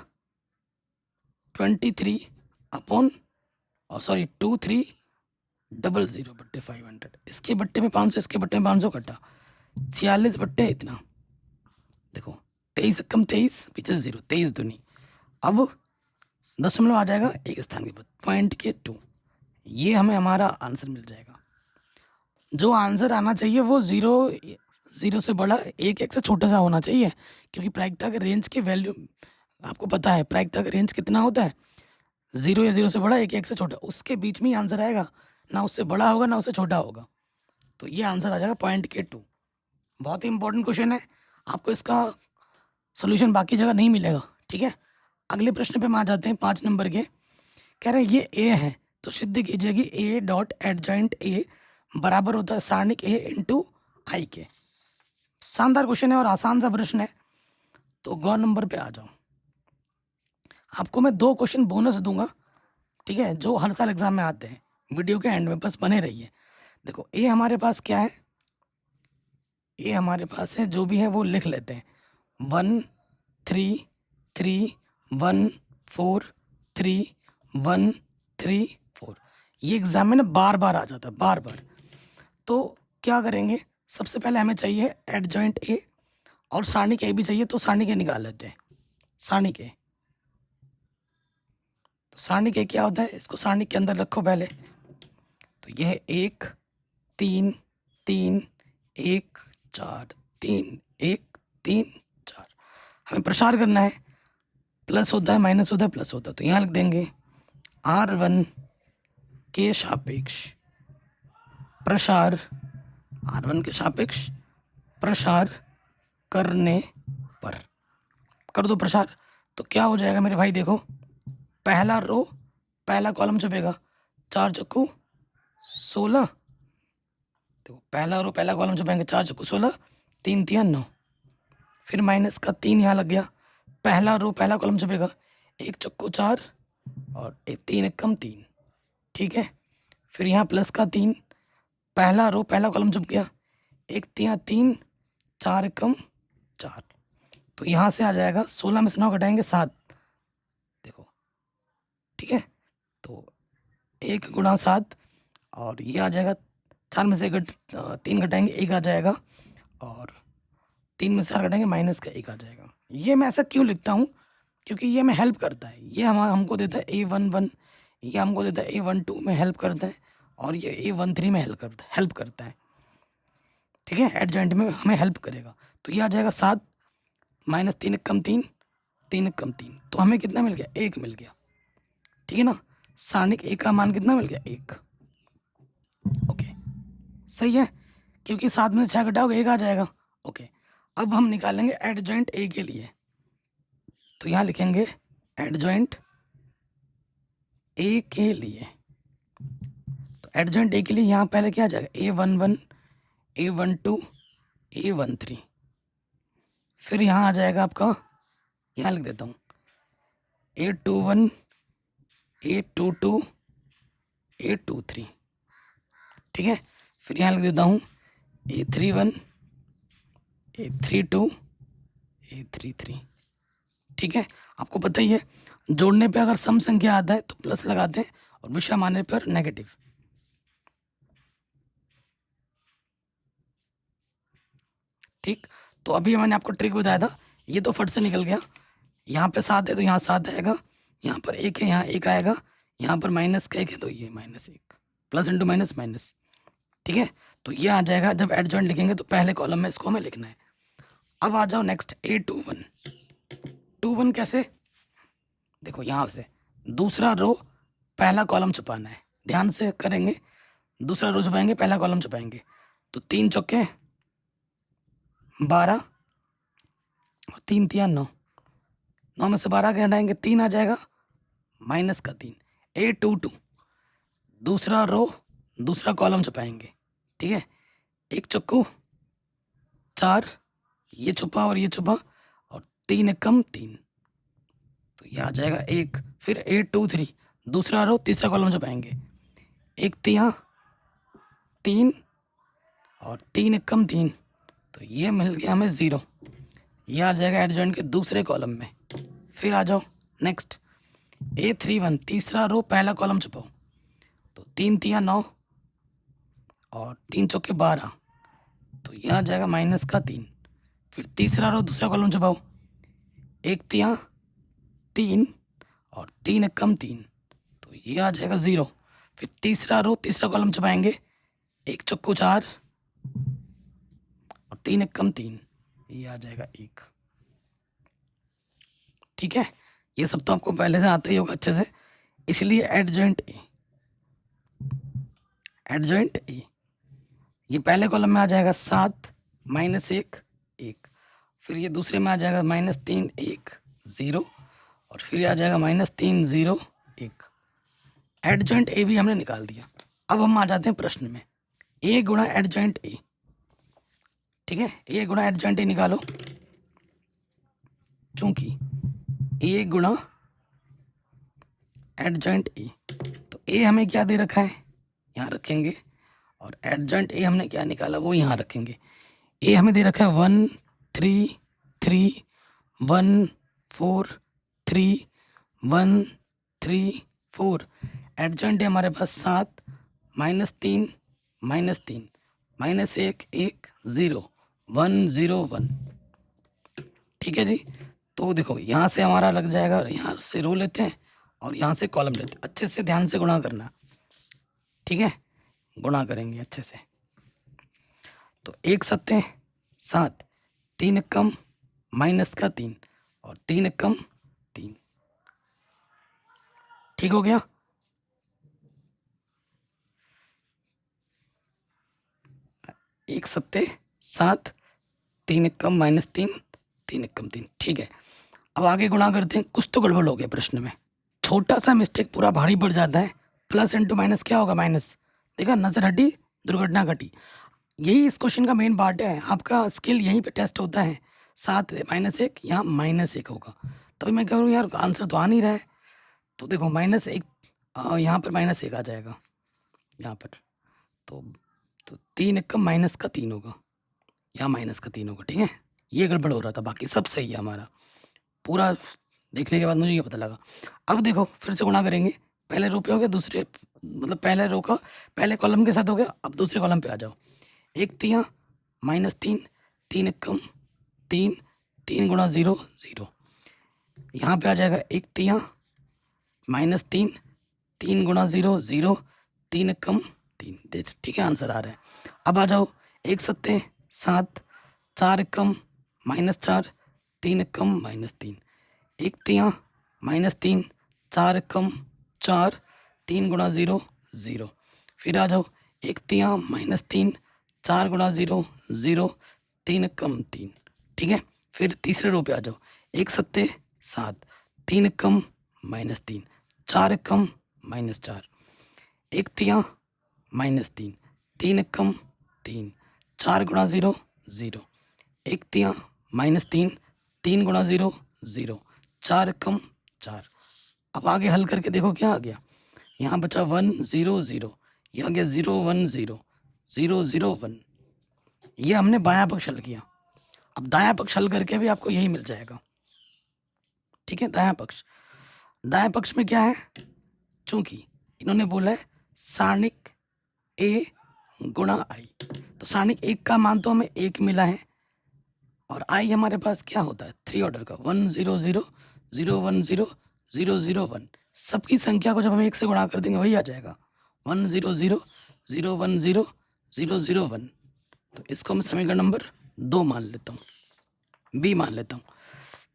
23/500। इसके बट्टे में 500, इसके बट्टे में 500 कटा, 46 बट्टे इतना, देखो 23 कम 23, पीछे 0, 23 दूनी, अब दशमलव आ जाएगा एक स्थान के बाद, पॉइंट के 2, ये हमें हमारा आंसर मिल जाएगा। जो आंसर आना चाहिए वो 0 से बड़ा, 1 से छोटा सा होना चाहिए, क्योंकि प्रायिकता के रेंज की वैल्यू आपको पता है, प्रायिकता का रेंज कितना होता है, 0 या 0 से बड़ा, 1 से छोटा, उसके बीच में ही आंसर आएगा, ना उससे बड़ा होगा ना उससे छोटा होगा। तो ये आंसर आ जाएगा पॉइंट के 2। बहुत ही इंपॉर्टेंट क्वेश्चन है, आपको इसका सोल्यूशन बाकी जगह नहीं मिलेगा। ठीक है, अगले प्रश्न पे हम आ जाते हैं 5 नंबर के। कह रहे हैं ये ए है, तो सिद्ध कीजिए कि ए डॉट एडजॉइंट ए बराबर होता है सारणिक ए इंटू आई के। शानदार क्वेश्चन है और आसान सा प्रश्न है, तो गौ नंबर पे आ जाओ। आपको मैं 2 क्वेश्चन बोनस दूंगा, ठीक है, जो हर साल एग्जाम में आते हैं। वीडियो के एंड में बस बने रहिए। देखो ए हमारे पास क्या है, ए हमारे पास है, जो भी है वो लिख लेते हैं। 1 3 3 1 4 3 1 3 4। ये एग्जाम में ना बार बार आ जाता है, बार बार। तो क्या करेंगे, सबसे पहले हमें चाहिए एडजॉइंट ए और सारणिक ए भी चाहिए, तो सारणिक ए निकाल लेते हैं। सारणिक ए, तो सारणिक ए क्या होता है, इसको सारणिक के अंदर रखो पहले। तो यह 1 3 3 1 4 3 1 3 4। हमें प्रसार करना है, प्लस होता है माइनस होता है प्लस होता है, तो यहाँ लिख देंगे R1 के सापेक्ष प्रसार, R1 के सापेक्ष प्रसार करने पर। कर दो प्रसार, तो क्या हो जाएगा मेरे भाई, देखो पहला रो पहला कॉलम छपेगा, 4 चक्कू 16। तो पहला रो पहला कॉलम छपेंगे, 4 चक्कू 16, 3 3 9। फिर माइनस का 3 यहाँ लग गया, पहला रो पहला कॉलम छपेगा, 1 चक्कू 4 और 3 1 कम 3। ठीक है, फिर यहाँ प्लस का 3, पहला रो पहला कॉलम छप गया, 1 3 3 4 1 कम 4। तो यहाँ से आ जाएगा 16 में से 9 घटाएंगे 7। देखो ठीक है, तो 1 गुणा 7 और ये आ जाएगा, 4 में से 3 घटाएंगे 1 आ जाएगा, और 3 में से 4 घटाएंगे माइनस का 1 आ जाएगा। ये मैं ऐसा क्यों लिखता हूँ, क्योंकि ये हमें हेल्प करता है। ये हमको देता है A11, ये हमको देता है A12 में हेल्प करता है, और ये A13 में हेल्प करता है। ठीक है, एडजॉइंट में हमें हेल्प करेगा। तो ये आ जाएगा 7 माइनस 3 1 कम 3, 3 1 कम 3, तो हमें कितना मिल गया, 1 मिल गया। ठीक है ना, सारणिक ए का मान कितना मिल गया, 1। ओके सही है, क्योंकि 7 में से 6 घटाओगे 1 आ जाएगा। ओके, अब हम निकालेंगे एडजॉइंट ए के लिए। तो यहाँ लिखेंगे एडजॉइंट ए के लिए। तो एडजॉइंट ए के लिए यहाँ पहले क्या आ जाएगा, A11 A12 A13। फिर यहाँ आ जाएगा आपका, यहाँ लिख देता हूँ A21 A22 A23। ठीक है, फिर यहाँ लिख देता हूँ A31 A32 A33। ठीक है, आपको पता ही है, जोड़ने पे अगर सम संख्या आता है तो प्लस लगाते हैं, और विषम आने पर नेगेटिव। ठीक, तो अभी मैंने आपको ट्रिक बताया था, ये तो फट से निकल गया। यहाँ पे 7 है तो यहाँ 7 आएगा, यहाँ पर 1 है यहाँ 1 आएगा, यहाँ पर माइनस का 1 है तो ये -1, प्लस इंटू माइनस माइनस। ठीक है, तो ये आ जाएगा, जब एडजॉइंट लिखेंगे तो पहले कॉलम में इसको हमें लिखना है। अब आ जाओ नेक्स्ट A21। 21 कैसे, देखो यहाँ से दूसरा रो पहला कॉलम छुपाना है, ध्यान से करेंगे। दूसरा रो छुपाएंगे पहला कॉलम छुपाएंगे, तो 3 चौके 12 और 3 3 9, 9 में से 12 के हटाएंगे 3 आ जाएगा, माइनस का 3। A22 दूसरा रो दूसरा कॉलम छुपाएंगे। ठीक है, 1 चक्कू 4, ये छुपा और ये छुपा, और 3 1 कम 3, तो ये आ जाएगा 1। फिर A23 दूसरा रो तीसरा कॉलम छुपाएंगे, 1 3 3 और 3 1 कम 3, तो ये मिल गया हमें 0। ये आ जाएगा एडजॉइंट के दूसरे कॉलम में। फिर आ जाओ नेक्स्ट A31 तीसरा रो पहला कॉलम छुपाओ, तो 3 3 9 और 3 चौके 12, तो ये आ जाएगा माइनस का 3। फिर तीसरा रो दूसरा कॉलम छुपाओ, 1 3 3 और 3 1 कम 3, तो ये आ जाएगा 0। फिर तीसरा रो तीसरा कॉलम छुपाएंगे, 1 चक्कू 4 और 3 1 कम 3, ये आ जाएगा 1। ठीक है, ये सब तो आपको पहले से आता ही होगा अच्छे से, इसलिए एडजॉइंट ए ये पहले कॉलम में आ जाएगा 7 माइनस 1 1, फिर ये दूसरे में आ जाएगा -3 1 0, और फिर आ जाएगा -3 0 1। एडजॉइंट ए भी हमने निकाल दिया। अब हम आ जाते हैं प्रश्न में, ए गुणा एडजॉइंट ए। ठीक है, ए गुणा एडजॉइंट ए निकालो। चूंकि ए गुणा एडजॉइंट ए, तो ए हमें क्या दे रखा है, यहाँ रखेंगे, और एडजॉइंट ए हमने क्या निकाला वो यहाँ रखेंगे। ए हमें दे रखा है 1 3 3 1 4 3 1 3 4। एडजॉइंट ए हमारे पास 7 -3 -3 -1 1 0 1 0 1। ठीक है जी, तो देखो यहाँ से हमारा लग जाएगा, यहाँ से रो लेते हैं और यहाँ से कॉलम लेते हैं। अच्छे से ध्यान से गुणा करना, ठीक है, गुणा करेंगे अच्छे से। तो 1 7 7, 3 कम माइनस का 3, और 3 कम 3। ठीक हो गया। एक 7 7, 3 कम -3, 3 कम 3। ठीक है, अब आगे गुणा करते हैं। कुछ तो गड़बड़ हो गया प्रश्न में, छोटा सा मिस्टेक पूरा भारी पड़ जाता है। प्लस इंटू माइनस क्या होगा, माइनस। देखा, नजर हटी दुर्घटना घटी। यही इस क्वेश्चन का मेन पार्ट है, आपका स्किल यहीं पे टेस्ट होता है। 7 -1, यहाँ -1 होगा। तभी मैं कह रहा हूँ यार आंसर तो आ नहीं रहा है। तो देखो -1, यहाँ पर -1 आ जाएगा यहाँ पर। तो 3 कम माइनस का 3 होगा, यहाँ माइनस का 3 होगा। ठीक है, ये गड़बड़ हो रहा था, बाकी सब सही है हमारा। पूरा देखने के बाद मुझे ये पता लगा। अब देखो फिर से गुणा करेंगे। पहले रो पे हो गया, दूसरे मतलब पहले रो का पहले कॉलम के साथ हो गया। अब दूसरे कॉलम पे आ जाओ। 1 3 -3, 3 कम 3, 3 गुणा 0 0। यहाँ पे आ जाएगा 1 3 -3, 3 गुणा 0 0, 3 कम 3। ठीक है, आंसर आ रहा है। अब आ जाओ 1 7 7, 4 कम -4, 3 कम -3। 1 3 -3, 4 कम 4, 3 गुणा 0 0। फिर आ जाओ 1 3 -3, 4 गुणा 0 0, 3 कम 3। ठीक है, फिर तीसरे रो पे आ जाओ। 1 7 7, 3 कम -3, 4 कम -4। 1 3 -3, 3 कम 3, 4 गुणा 0 0। 1 3 -3, 3 गुणा 0 0, 4 कम 4। अब आगे हल करके देखो क्या आ गया। यहाँ बचा 1 0 0, यह आ गया 0 1 0 0 0 1। ये हमने बायां पक्ष हल किया। अब दायां पक्ष हल करके भी आपको यही मिल जाएगा। ठीक है, दायां पक्ष में क्या है, चूंकि इन्होंने बोला है सारणिक ए गुणा आई, तो सारणिक 1 का मान तो हमें 1 मिला है, और आई हमारे पास क्या होता है 3 ऑर्डर का, 1 0 0 0 1 0 0 0 1। सबकी संख्या को जब हम 1 से गुणा कर देंगे वही आ जाएगा 1 0 0 0 1 0 0 0 1। तो इसको मैं समीकरण नंबर 2 मान लेता हूँ, बी मान लेता हूँ।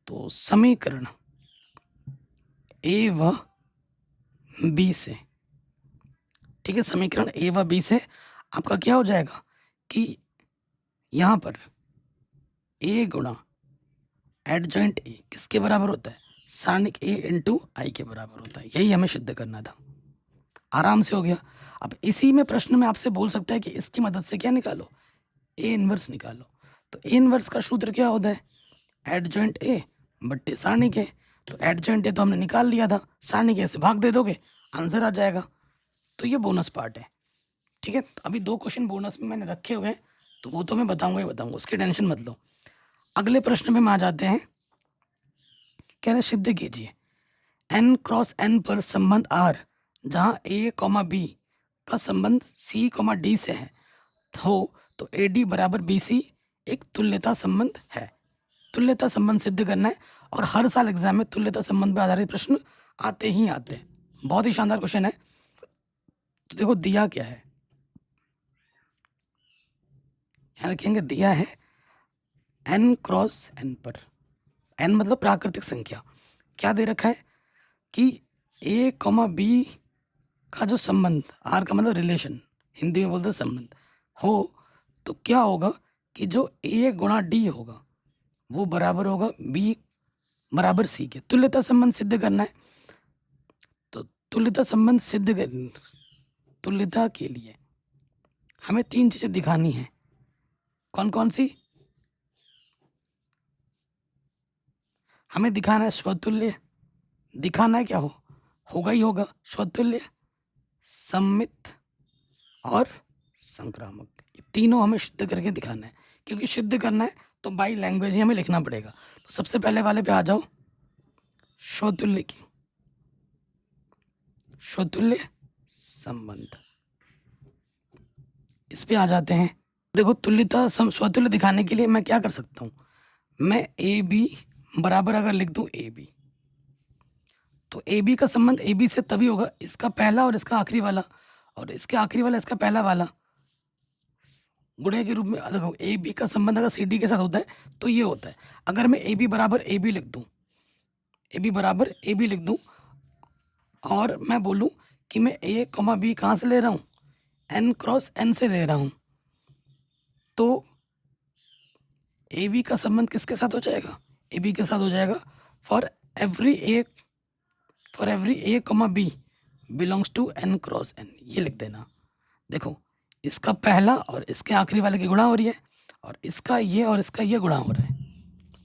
तो समीकरण ए व बी से, ठीक है, समीकरण ए व बी से आपका क्या हो जाएगा कि यहाँ पर ए गुणा एडजॉइंट ए किसके बराबर होता है, सारणिक ए इंटू आई के बराबर होता है। यही हमें सिद्ध करना था, आराम से हो गया। अब इसी में प्रश्न में आपसे बोल सकता है कि इसकी मदद से क्या निकालो, ए इनवर्स निकालो। तो ए इनवर्स का सूत्र क्या होता है, एडजॉइंट ए बट्टे सारणिक ए। तो एडजॉइंट ए तो हमने निकाल लिया था, सारणिक ए से भाग दे दोगे, आंसर आ जाएगा। तो ये बोनस पार्ट है। ठीक है, अभी 2 क्वेश्चन बोनस में मैंने रखे हुए हैं, तो वो तो मैं बताऊंगा ही बताऊंगा, उसकी टेंशन मत लो। अगले प्रश्न में आ जाते हैं। कह रहे सिद्ध कीजिए n क्रॉस n पर संबंध r, जहां a, b का संबंध c, d से है हो, तो AD बराबर BC एक तुल्यता संबंध है। तुल्यता संबंध सिद्ध करना है, और हर साल एग्जाम में तुल्यता संबंध पर आधारित प्रश्न आते ही आते हैं। बहुत ही शानदार क्वेश्चन है। तो देखो दिया क्या है, यहाँ लिखेंगे दिया है n क्रॉस n पर, n मतलब प्राकृतिक संख्या। क्या दे रखा है कि a, b का जो संबंध, r का मतलब रिलेशन, हिंदी में बोलते हैं संबंध, हो तो क्या होगा कि जो ए गुणा डी होगा वो बराबर होगा बी बराबर सी के। तुल्यता संबंध सिद्ध करना है, तो तुल्यता संबंध सिद्ध कर तुल्यता के लिए हमें 3 चीजें दिखानी है। कौन कौन सी? हमें दिखाना है स्वतुल्य, दिखाना है क्या होगा ही होगा स्वतुल्य, सम्मित और संक्रामक। ये तीनों हमें सिद्ध करके दिखाना है। क्योंकि सिद्ध करना है तो बाई लैंग्वेज ही हमें लिखना पड़ेगा। तो सबसे पहले वाले पे आ जाओ, स्वतुल्य की स्वतुल्य संबंध, इस पे आ जाते हैं। देखो तुल्यता स्वतुल्य दिखाने के लिए मैं क्या कर सकता हूँ, मैं ए बी बराबर अगर लिख दूं ए बी, तो ए बी का संबंध ए बी से तभी होगा इसका पहला और इसका आखिरी वाला, और इसके आखिरी वाला इसका पहला वाला गुणे के रूप में। देखो ए बी का संबंध अगर सी डी के साथ होता है तो ये होता है। अगर मैं ए बी बराबर ए बी लिख दूं, ए बी बराबर ए बी लिख दूं और मैं बोलूं कि मैं ए कॉमा बी कहाँ से ले रहा हूँ, एन क्रॉस एन से ले रहा हूँ, तो ए बी का संबंध किसके साथ हो जाएगा, ए बी के साथ हो जाएगा for every A comma B belongs to N cross N. ये लिख देना। देखो इसका पहला और इसके आखिरी वाले की गुणा हो रही है, और इसका ये और इसका ये गुणा हो रहा है।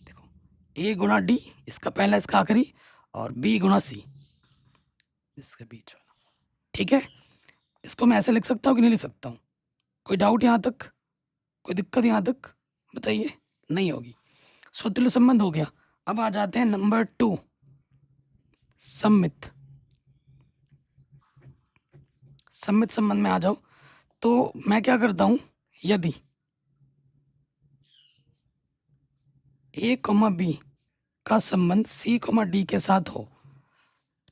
देखो ए गुणा डी, इसका पहला इसका आखिरी, और बी गुणा सी इसके बीच वाला। ठीक है, इसको मैं ऐसे लिख सकता हूँ कि नहीं लिख सकता हूँ? कोई डाउट यहाँ तक, कोई दिक्कत यहाँ तक बताइए? नहीं होगी। स्वतुल्य संबंध हो गया। अब आ जाते हैं नंबर 2, सम्मित। सम्मित संबंध में आ जाओ। तो मैं क्या करता हूं, यदि ए कॉमा बी का संबंध सी कॉमा डी के साथ हो,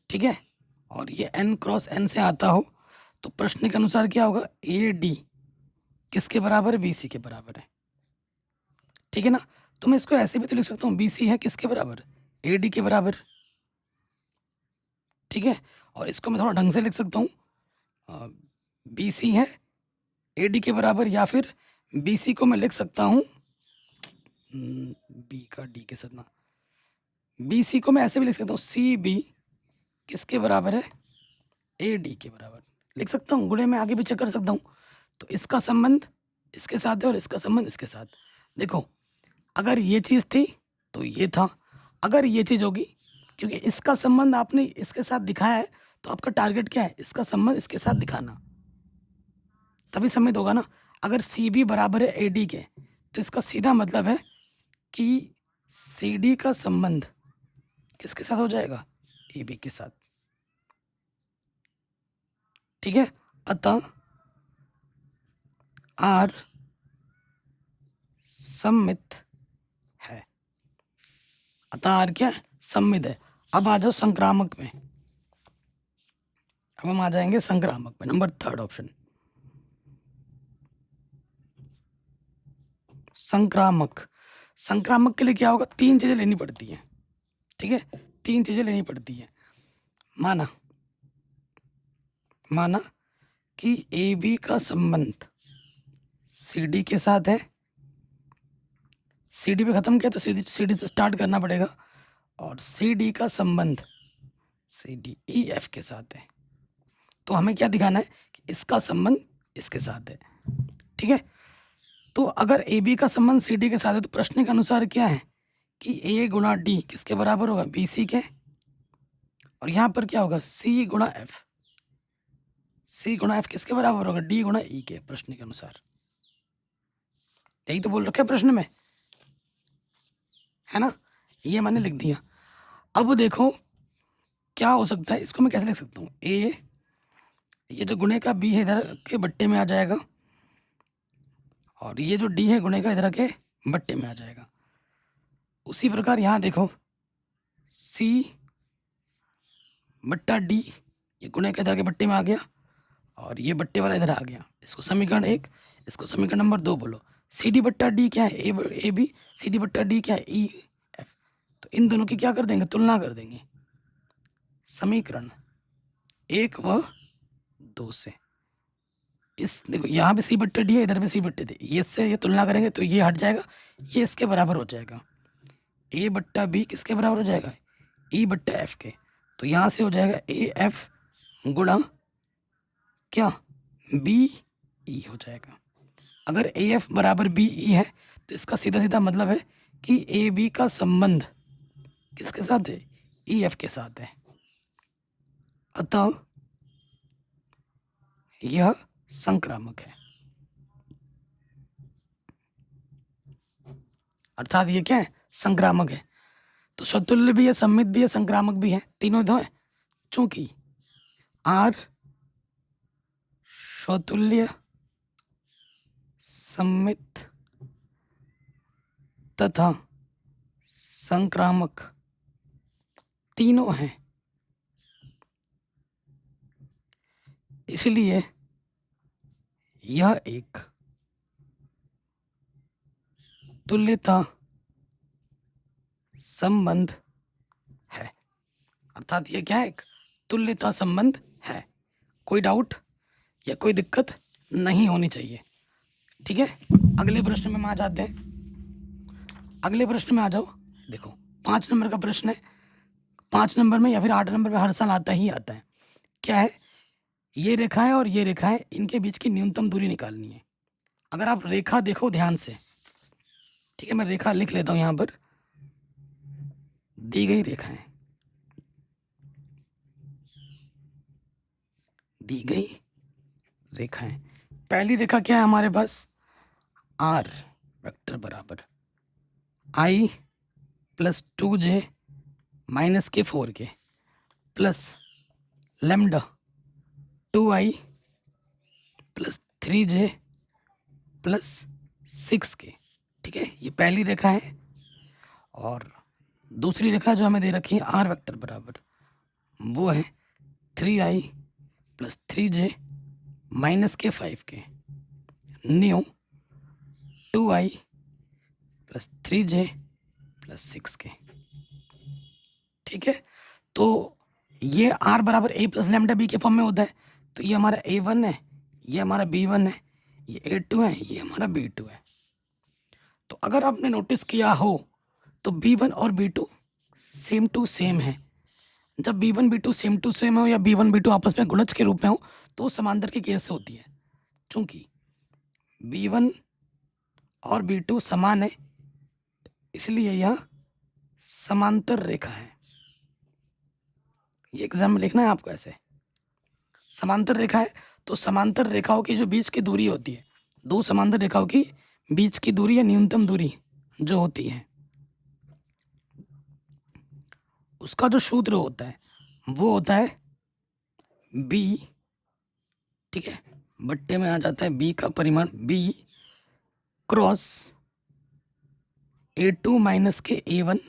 ठीक है, और ये एन क्रॉस एन से आता हो, तो प्रश्न के अनुसार क्या होगा, ए डी किसके बराबर है, बी सी के बराबर है। ठीक है ना? तो मैं इसको ऐसे भी तो लिख सकता हूँ, बी सी है किसके बराबर, ए डी के बराबर। ठीक है, और इसको मैं थोड़ा ढंग से लिख सकता हूँ, बी सी है ए डी के बराबर, या फिर बी सी को मैं लिख सकता हूँ बी का डी के साथ ना, बी सी को मैं ऐसे भी लिख सकता हूँ, सी बी किसके बराबर है, ए डी के बराबर लिख सकता हूँ। गुणे में आगे पीछे कर सकता हूँ। तो इसका संबंध इसके साथ है और इसका संबंध इसके साथ। देखो अगर ये चीज़ थी तो ये था, अगर ये चीज़ होगी, क्योंकि इसका संबंध आपने इसके साथ दिखाया है, तो आपका टारगेट क्या है, इसका संबंध इसके साथ दिखाना, तभी सम्मित होगा ना। अगर सी बी बराबर है ए डी के, तो इसका सीधा मतलब है कि सी डी का संबंध किसके साथ हो जाएगा, ए बी के साथ। ठीक है, अतः आर सम्मित है। अतः आर क्या है, सम्मित है। अब आ जाओ संक्रामक में। अब हम आ जाएंगे संक्रामक में, नंबर 3 ऑप्शन, संक्रामक। संक्रामक के लिए क्या होगा, 3 चीजें लेनी पड़ती हैं। ठीक है, 3 चीजें लेनी पड़ती हैं। माना कि ए बी का संबंध सी डी के साथ है, सी डी पे खत्म किया तो सी डी से स्टार्ट करना पड़ेगा, और सी डी का संबंध सी डी ई एफ के साथ है। तो हमें क्या दिखाना है कि इसका संबंध इसके साथ है। ठीक है, तो अगर ए बी का संबंध सी डी के साथ है, तो प्रश्न के अनुसार क्या है कि ए गुणा डी किसके बराबर होगा, बी सी के, और यहाँ पर क्या होगा, सी गुणा एफ, सी गुणा एफ किसके बराबर होगा, डी गुणा ई के, प्रश्न के अनुसार। यही तो बोल रखा है प्रश्न में, है ना? ये मैंने लिख दिया। अब देखो क्या हो सकता है, इसको मैं कैसे लिख सकता हूँ, ए, ये जो गुणे का बी है इधर के बट्टे में आ जाएगा, और ये जो डी है गुणे का इधर के बट्टे में आ जाएगा। उसी प्रकार यहाँ देखो, सी बट्टा डी, ये गुणे का इधर के बट्टे में आ गया, और ये बट्टे वाला इधर आ गया। इसको समीकरण 1, इसको समीकरण नंबर 2 बोलो। सी डी बट्टा डी क्या है, ए बी, सी डी बट्टा डी क्या है, ई एफ। तो इन दोनों की क्या कर देंगे, तुलना कर देंगे समीकरण 1 व 2 से। इस देखो यहाँ पे सी बट्टे डी है, इधर भी सी बट्टे डी, ये से ये तुलना करेंगे तो ये हट जाएगा, ये इसके बराबर हो जाएगा। ए बट्टा बी किसके बराबर हो जाएगा? ई बट्टा एफ के। तो यहाँ से हो जाएगा ए एफ गुणा क्या बी ई हो जाएगा। अगर ए एफ बराबर बी ई है तो इसका सीधा सीधा मतलब है कि ए बी का संबंध किसके साथ है? ई एफ के साथ है। अतः यह संक्रामक है। अर्थात ये क्या है? संक्रामक है। तो स्वतुल्य भी है, सम्मित भी है, संक्रामक भी है, तीनों दो है। चूंकि आर स्वतुल्य, सम्मित तथा संक्रामक तीनों हैं, इसलिए यह एक तुल्यता संबंध है। अर्थात यह क्या है? एक तुल्यता संबंध है। कोई डाउट या कोई दिक्कत नहीं होनी चाहिए। ठीक है, अगले प्रश्न में हम आ जाते हैं। अगले प्रश्न में आ जाओ। देखो 5 नंबर का प्रश्न है। 5 नंबर में या फिर 8 नंबर में हर साल आता ही आता है। क्या है? ये रेखा है और ये रेखा है, इनके बीच की न्यूनतम दूरी निकालनी है। अगर आप रेखा देखो ध्यान से, ठीक है, मैं रेखा लिख लेता हूं यहां पर। दी गई रेखाएं, दी गई रेखाएं। पहली रेखा क्या है हमारे पास? आर वेक्टर बराबर आई प्लस 2j माइनस के 4k plus lambda 2i plus 3j plus 6k। ठीक है, ये पहली रेखा है। और दूसरी रेखा जो हमें दे रखी है आर वेक्टर बराबर, वो है 3i प्लस 3j माइनस के 5k new 2i plus 3j plus 6k। ठीक है, तो ये आर बराबर ए प्लस लेमडा बी के फॉर्म में होता है। तो ये हमारा A1 है, ये हमारा B1 है, ये A2 है, ये हमारा B2 है। तो अगर आपने नोटिस किया हो तो B1 और B2 सेम टू सेम है। जब B1 B2 same to same हो या B1 B2 आपस में गुणज के रूप में हो तो वो समांतर के केस से होती है। चूंकि B1 और B2 समान है, इसलिए यह समांतर रेखा है। ये एग्जाम में लिखना है आपको ऐसे। समांतर रेखा है तो समांतर रेखाओं की जो बीच की दूरी होती है, दो समांतर रेखाओं की बीच की दूरी या न्यूनतम दूरी जो होती है, उसका जो सूत्र होता है वो होता है b, ठीक है, बट्टे में आ जाता है b का परिमाण, b क्रॉस A2 माइनस के A1,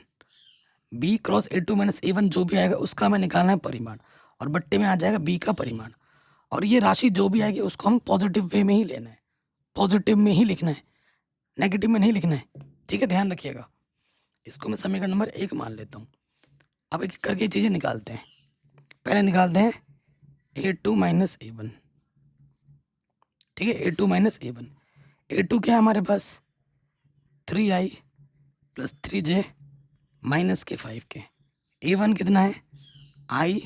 b cross A2 minus A1 जो भी आएगा उसका हमें निकालना है परिमाण, और बट्टे में आ जाएगा b का परिमाण। और ये राशि जो भी आएगी उसको हम पॉजिटिव वे में ही लेना है, पॉजिटिव में ही लिखना है, नेगेटिव में नहीं लिखना है। ठीक है, ध्यान रखिएगा। इसको मैं समीकरण नंबर 1 मान लेता हूँ। अब एक करके चीज़ें निकालते हैं। पहले निकालते हैं A2 माइनस A1। ठीक है, A2 माइनस A1। A2 क्या है हमारे पास? 3i प्लस 3j माइनस के 5k। A1 कितना है? i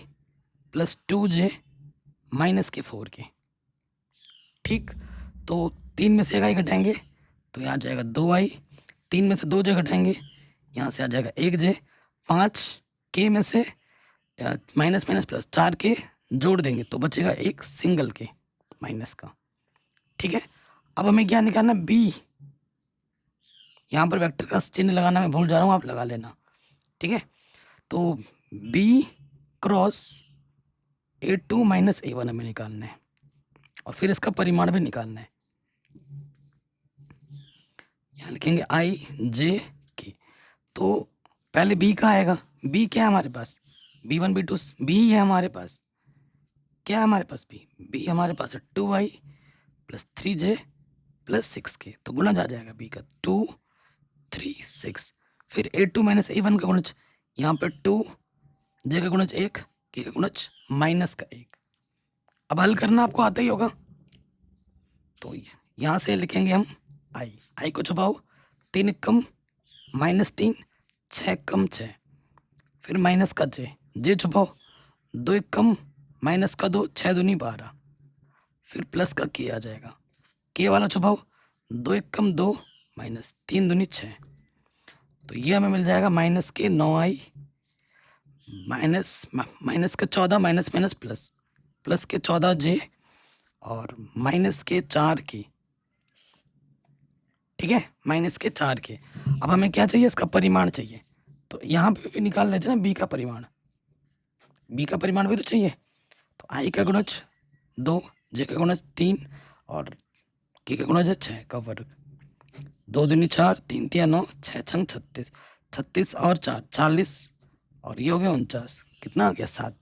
प्लस 2j माइनस के 4k। ठीक, तो 3 में से एक i घटाएंगे तो यहाँ आ जाएगा 2i, 3 में से 2j घटाएंगे यहाँ से आ जाएगा 1j, 5k में से माइनस माइनस प्लस 4k जोड़ देंगे तो बचेगा एक सिंगल के माइनस का। ठीक है, अब हमें क्या निकालना? b। यहाँ पर वेक्टर का चिन्ह लगाना मैं भूल जा रहा हूँ, आप लगा लेना। ठीक है, तो b cross A2 minus A1 हमें निकालना है और फिर इसका परिमाण भी निकालना है। यहाँ लिखेंगे i j k। तो पहले b का आएगा, b क्या है हमारे पास? B1 B2 b ही है हमारे पास। क्या है हमारे पास? b हमारे पास है 2i plus 3j plus 6k। तो गुणज आ जाएगा b का 2 3 6। फिर A2 माइनस A1 का गुणज, यहाँ पर 2j का गुणज 1, k का गुणज माइनस का 1। अब हल करना आपको आता ही होगा। तो यहाँ से लिखेंगे हम आई को छुपाओ, 3 कम -3, 6 कम 6, फिर माइनस का जे छुपाओ, 2 कम माइनस का 2, 6 दूनी 12, फिर प्लस का के आ जाएगा, के वाला छुपाओ, 2 कम 2 माइनस 3 दूनी 6, तो ये हमें मिल जाएगा माइनस के 9i माइनस के 14 माइनस माइनस प्लस, प्लस के 14 जे और माइनस के 4 के, ठीक है, माइनस के 4 के। अब हमें क्या चाहिए, इसका परिमाण चाहिए, तो यहाँ पे भी निकाल लेते हैं ना बी का परिमाण, बी का परिमाण भी तो चाहिए। तो आई का गुणज 2, जे का गुणज 3 और के का गुणज है 6 का वर्ग, 2 दूनी 4, 3 तिया 9, 6 छंग 36, 36 और 4 40 और ये हो गया 49, कितना आ गया 7।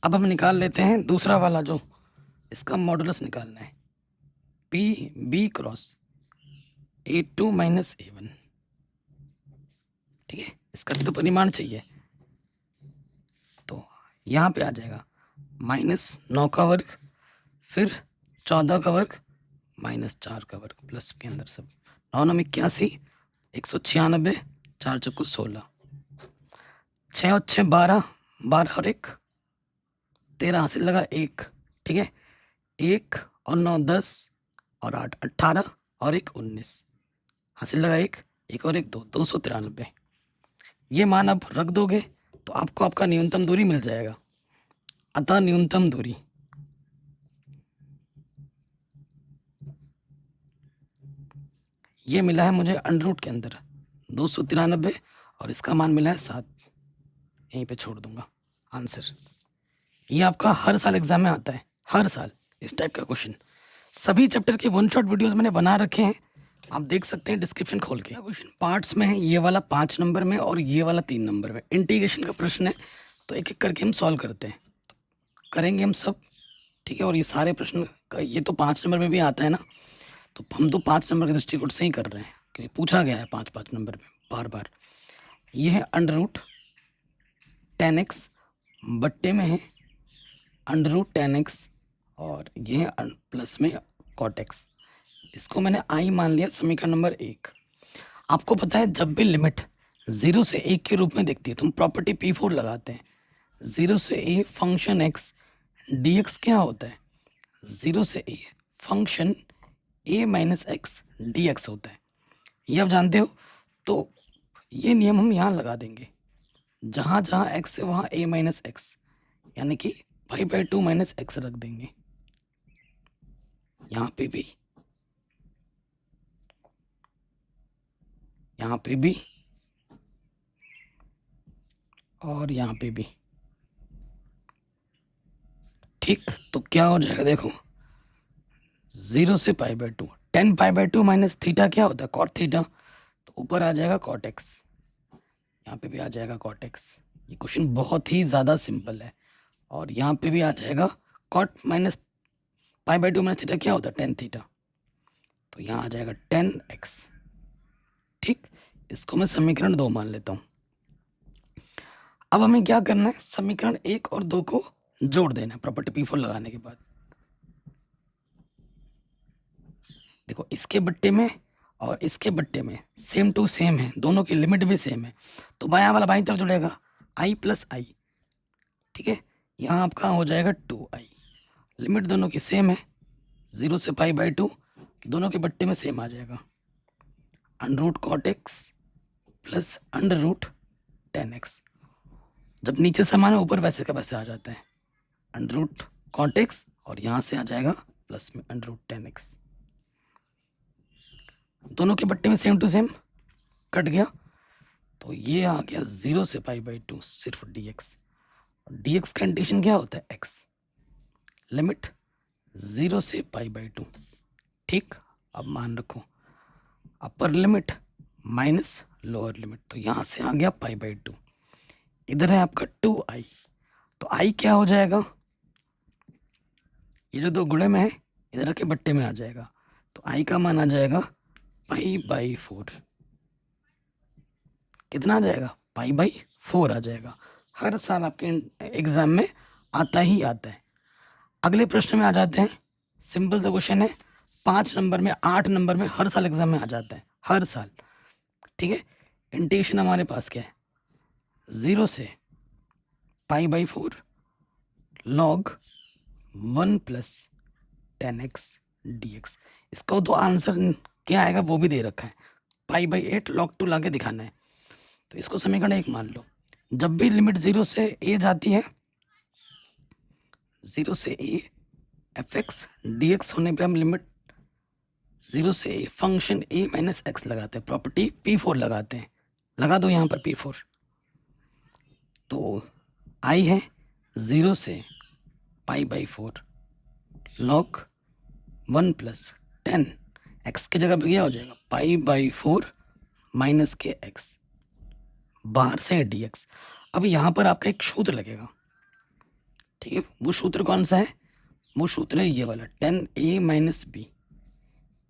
अब हम निकाल लेते हैं दूसरा वाला, जो इसका मॉडुलस निकालना है, P B cross A2 minus A1, ठीक है, इसका भी तो परिमाण चाहिए। तो यहाँ पे आ जाएगा -9 का वर्ग, फिर 14 का वर्ग माइनस 4 का वर्ग, प्लस के अंदर सब 9 9 81, 196, 4 चौको 16, 6 और 6 12, 12 और 1 13, हासिल लगा 1, ठीक है, 1 और 9 10 और 8 18 और 1 19, हासिल लगा 1 और 1 2, 293। ये मान अब रख दोगे तो आपको आपका न्यूनतम दूरी मिल जाएगा। अतः न्यूनतम दूरी ये मिला है मुझे अंडर के अंदर 293 और इसका मान मिला है 7, यहीं पे छोड़ दूंगा आंसर। ये आपका हर साल एग्जाम में आता है, हर साल इस टाइप का क्वेश्चन। सभी चैप्टर के 1 शॉट वीडियोस मैंने बना रखे हैं, आप देख सकते हैं डिस्क्रिप्शन खोल के। क्वेश्चन पार्ट्स में है, ये वाला 5 नंबर में और ये वाला 3 नंबर में। इंटीग्रेशन का प्रश्न है, तो एक एक करके हम सॉल्व करते हैं, तो करेंगे हम सब, ठीक है। और ये सारे प्रश्न का ये तो 5 नंबर में भी आता है ना, तो हम तो 5 नंबर के दृष्टिकोण से ही कर रहे हैं, क्योंकि पूछा गया है 5 नंबर में बार बार। ये है √10x, बट्टे में है √10x और ये है प्लस में cot x। इसको मैंने आई मान लिया समीकरण नंबर 1। आपको पता है जब भी लिमिट 0 से 1 के रूप में दिखती है तो हम प्रॉपर्टी P4 लगाते हैं। 0 से a फंक्शन x dx क्या होता है, 0 से a function a minus x dx होता है, ये आप जानते हो। तो ये नियम हम यहाँ लगा देंगे, जहाँ जहाँ x है वहाँ a माइनस एक्स, यानी कि π/2 माइनस एक्स रख देंगे, यहाँ पे भी, यहाँ पे भी और यहाँ पे भी, ठीक। तो क्या हो जाएगा देखो, 0 से π/2, 10 π/2 माइनस थीटा क्या होता है cot थीटा, तो ऊपर आ जाएगा cot x, यहाँ पे भी आ जाएगा cot x। ये क्वेश्चन बहुत ही ज़्यादा सिंपल है। और यहाँ पे भी आ जाएगा cot माइनस π/2 माइनस थीटा क्या होता है tan थीटा, तो यहाँ आ जाएगा tan x, ठीक। इसको मैं समीकरण 2 मान लेता हूँ। अब हमें क्या करना है, समीकरण 1 और 2 को जोड़ देना है प्रॉपर्टी P4 लगाने के बाद। देखो इसके बट्टे में और इसके बट्टे में सेम टू सेम है, दोनों की लिमिट भी सेम है, तो बायां वाला बाईं तरफ जुड़ेगा i प्लस आई, ठीक है। यहाँ आपका हो जाएगा 2i, लिमिट दोनों की सेम है, 0 से π/2, दोनों के बट्टे में सेम आ जाएगा, √cot x प्लस √10x। जब नीचे समान है ऊपर वैसे का वैसे आ जाता है, √cot x और यहाँ से आ जाएगा प्लस में √10x। दोनों के बट्टे में सेम टू सेम कट गया, तो ये आ गया 0 से π/2 सिर्फ dx। dx का इंटीग्रेशन क्या होता है x, लिमिट 0 से π/2, ठीक। अब मान रखो upper limit minus lower limit, तो यहाँ से आ गया π/2, इधर है आपका 2i, तो i क्या हो जाएगा, ये जो दो गुणे में है इधर के बट्टे में आ जाएगा, तो i का मान आ जाएगा π/4। कितना आ जाएगा, π/4 आ जाएगा। हर साल आपके एग्जाम में आता ही आता है। अगले प्रश्न में आ जाते हैं। सिंपल सा क्वेश्चन है, 5 नंबर में 8 नंबर में हर साल एग्जाम में आ जाता है, हर साल। ठीक है, इंटीग्रेशन हमारे पास क्या है, 0 से π/4 log 1 + 10x dx। इसका तो आंसर क्या आएगा वो भी दे रखा है, π/8 log 2 लाके दिखाना है। तो इसको समीकरण 1 मान लो। जब भी लिमिट 0 से a जाती है, 0 से a fx dx होने पे हम लिमिट 0 से a फंक्शन a - x लगाते हैं, प्रॉपर्टी p4 लगाते हैं। लगा दो यहाँ पर p4। तो i है 0 से π/4 log 1 + 10 x की जगह पे क्या हो जाएगा, π/4 - के x, बाहर से dx। अब यहाँ पर आपका एक सूत्र लगेगा। ठीक है, वो सूत्र कौन सा है, वो सूत्र है ये वाला, 10a - b।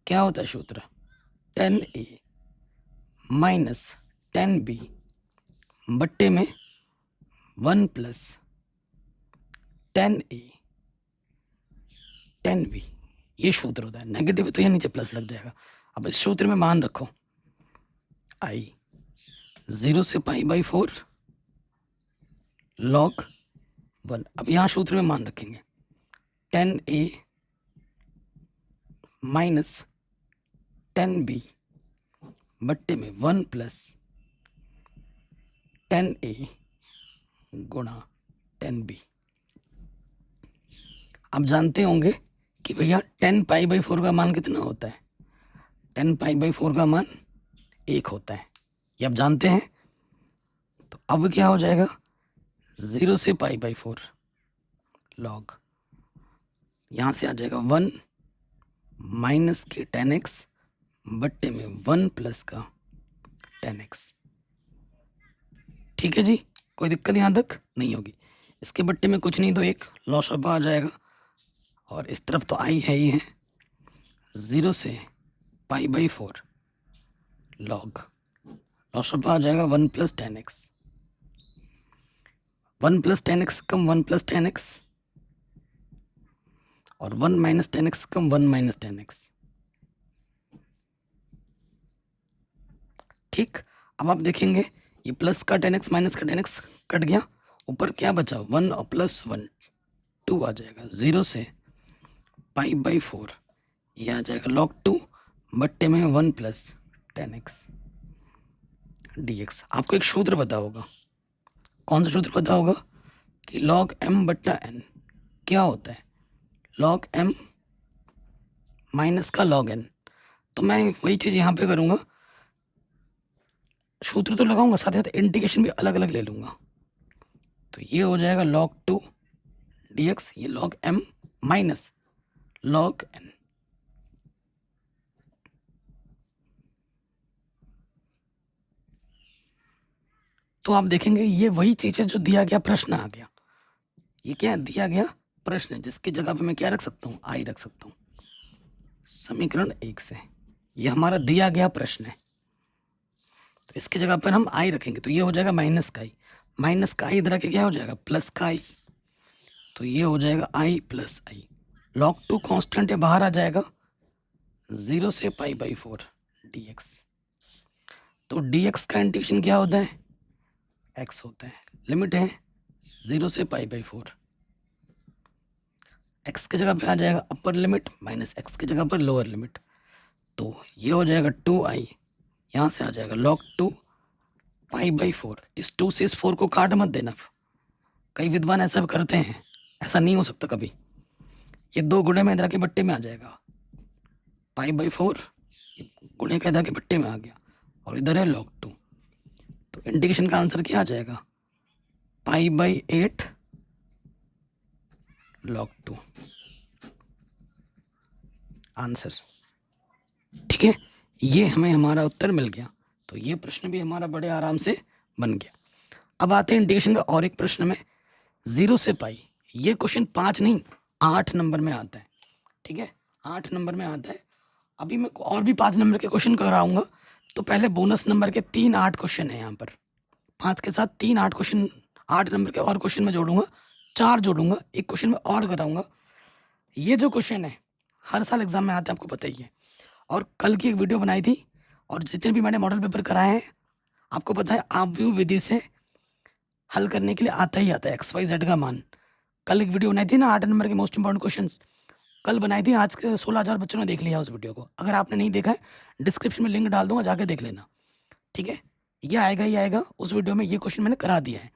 क्या होता है सूत्र, 10a - 10b बट्टे में 1 + 10a 10b, ये सूत्र होता है। नेगेटिव तो यहाँ नीचे प्लस लग जाएगा। अब इस सूत्र में मान रखो, i 0 से π/4 log 1। अब यहाँ सूत्र में मान रखेंगे 10a - 10b बट्टे में 1 + 10a गुणा 10b। आप जानते होंगे कि भैया 10 π/4 का मान कितना होता है, 10 π/4 का मान 1 होता है, ये आप जानते हैं। तो अब क्या हो जाएगा, 0 से π/4 log, यहाँ से आ जाएगा 1 - के 10x बट्टे में 1 + का 10x। ठीक है जी, कोई दिक्कत यहाँ तक नहीं होगी। इसके बट्टे में कुछ नहीं तो एक लॉसअप आ जाएगा, और इस तरफ तो आई है ही है, 0 से π/4 log, लॉसअप आ जाएगा 1 + 10x। 1 + 10x कम 1 + 10x, और 1 - 10x कम 1 - 10x। ठीक, अब आप देखेंगे ये प्लस का 10x माइनस का 10x कट गया, ऊपर क्या बचा, 1 और + 1 2 आ जाएगा। 0 से π/4 ये आ जाएगा log 2 बट्टे में 1 + 10x dx। आपको एक सूत्र पता होगा, कौन सा सूत्र पता होगा, कि log m/n क्या होता है, log m माइनस का log n। तो मैं वही चीज़ यहाँ पे करूँगा, सूत्र तो लगाऊंगा, साथ ही साथ इंटीग्रेशन भी अलग अलग ले लूँगा। तो ये हो जाएगा log 2 dx, ये log m minus log n। तो आप देखेंगे ये वही चीज़ है जो दिया गया प्रश्न आ गया। ये क्या दिया गया प्रश्न है, जिसकी जगह पे मैं क्या रख सकता हूँ, आई रख सकता हूँ, समीकरण 1 से। ये हमारा दिया गया प्रश्न है, तो इसकी जगह पर हम आई रखेंगे, तो ये हो जाएगा माइनस का आई, माइनस का आई इधर आके क्या हो जाएगा, प्लस का आई, तो ये हो जाएगा आई + आई। log 2 कांस्टेंट है, बाहर आ जाएगा, 0 से π/4 dx। तो dx का इंटीग्रेशन क्या होता है, x होता है। लिमिट है 0 से π/4, x की जगह पे आ जाएगा अपर लिमिट माइनस x की जगह पर लोअर लिमिट, तो ये हो जाएगा 2i, यहाँ से आ जाएगा log 2 π/4। इस 2 से इस 4 को काट मत देना, कई विद्वान ऐसा करते हैं, ऐसा नहीं हो सकता कभी। ये 2 गुणे में इधर के बट्टे में आ जाएगा, π/4 गुणे का इधर के बट्टे में आ गया, और इधर है log 2। तो इंटीग्रेशन का आंसर क्या आ जाएगा, π/8 log 2 आंसर। ठीक है, ये हमें हमारा उत्तर मिल गया। तो ये प्रश्न भी हमारा बड़े आराम से बन गया। अब आते हैं इंटीग्रेशन का और एक प्रश्न में, 0 से पाई। ये क्वेश्चन 5 नहीं 8 नंबर में आता है। ठीक है, 8 नंबर में आता है। अभी मैं और भी 5 नंबर के क्वेश्चन कराऊंगा, तो पहले बोनस नंबर के 3 8 क्वेश्चन है यहाँ पर, 5 के साथ 3 8 क्वेश्चन, 8 नंबर के और क्वेश्चन में जोड़ूंगा, 4 जोड़ूंगा, एक क्वेश्चन में और कराऊंगा, ये जो क्वेश्चन है हर साल एग्जाम में आते हैं, आपको पता ही है। और कल की एक वीडियो बनाई थी, और जितने भी मैंने मॉडल पेपर कराए हैं आपको पता है आप व्यू विधि से हल करने के लिए आता ही आता है एक्स वाई जेड का मान। कल एक वीडियो बनाई थी ना 8 नंबर के मोस्ट इंपॉर्टेंट क्वेश्चंस, कल बनाई थी। आज के 16,000 बच्चों ने देख लिया उस वीडियो को। अगर आपने नहीं देखा है डिस्क्रिप्शन में लिंक डाल दूंगा, जाके देख लेना, ठीक है। ये आएगा ही आएगा, उस वीडियो में ये क्वेश्चन मैंने करा दिया है।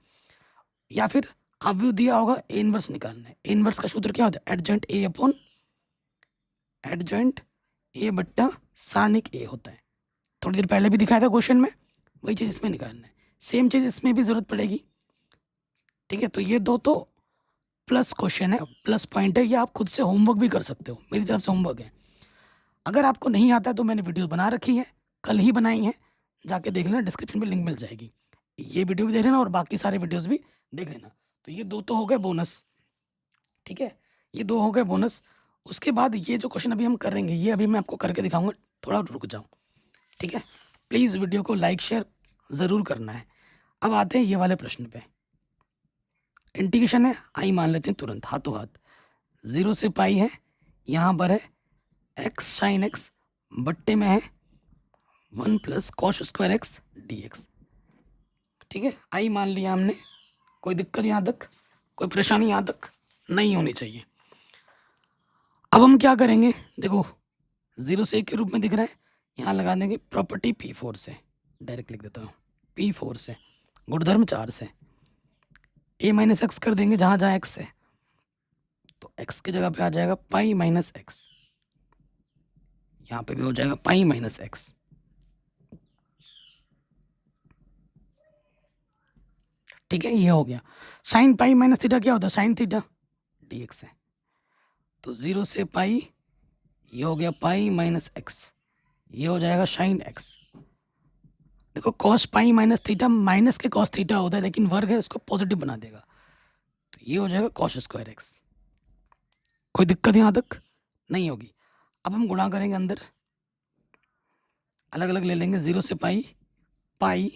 या फिर आप व्यू दिया होगा, ए इनवर्स निकालना है। ए इनवर्स का सूत्र क्या होता है? Adjoint A upon adjoint A बट्टा सारणिक ए होता है। थोड़ी देर पहले भी दिखाया था क्वेश्चन में, वही चीज़ इसमें निकालना है। सेम चीज़ इसमें भी ज़रूरत पड़ेगी, ठीक है। तो ये दो तो प्लस क्वेश्चन है, प्लस पॉइंट है, ये आप खुद से होमवर्क भी कर सकते हो, मेरी तरफ से होमवर्क है। अगर आपको नहीं आता है तो मैंने वीडियो बना रखी है, कल ही बनाई है, जाके देख लेना, डिस्क्रिप्शन में लिंक मिल जाएगी। ये वीडियो भी देख लेना और बाकी सारे वीडियोस भी देख लेना। तो ये दो तो हो गए बोनस, ठीक है, ये दो हो गए बोनस। उसके बाद ये जो क्वेश्चन अभी हम करेंगे, ये अभी मैं आपको करके दिखाऊंगा, थोड़ा रुक जाओ, ठीक है। प्लीज़ वीडियो को लाइक शेयर ज़रूर करना है। अब आते हैं ये वाले प्रश्न पे। इंटीग्रेशन है, आई मान लेते हैं तुरंत हाथों हाथ। 0 से पाई है, यहाँ पर है एक्स साइन एक्स, बट्टे में है 1 plus cos square x D x, ठीक है। आई मान लिया हमने, कोई दिक्कत यहाँ तक, कोई परेशानी यहाँ तक नहीं होनी चाहिए। अब हम क्या करेंगे, देखो 0 से 1 के रूप में दिख रहा है, यहाँ लगा देंगे प्रॉपर्टी P4 से, डायरेक्ट लिख देता हूँ P4 से, गुणधर्म 4 से, a माइनस एक्स कर देंगे जहाँ जहाँ x है, तो x की जगह पे आ जाएगा पाई माइनस एक्स, यहाँ पे भी हो जाएगा पाई माइनस एक्स, ठीक है। ये हो गया। साइन पाई माइनस थीटा क्या होता है? साइन थीटा dx है। तो 0 से पाई, ये हो गया पाई माइनस एक्स, ये हो जाएगा साइन एक्स। देखो cos pi minus theta minus के कॉस थीटा होता है, लेकिन वर्ग है उसको पॉजिटिव बना देगा, तो ये हो जाएगा कॉस स्क्वायर एक्स। कोई दिक्कत यहाँ तक नहीं होगी। अब हम गुणा करेंगे अंदर, अलग अलग ले लेंगे। 0 से पाई, पाई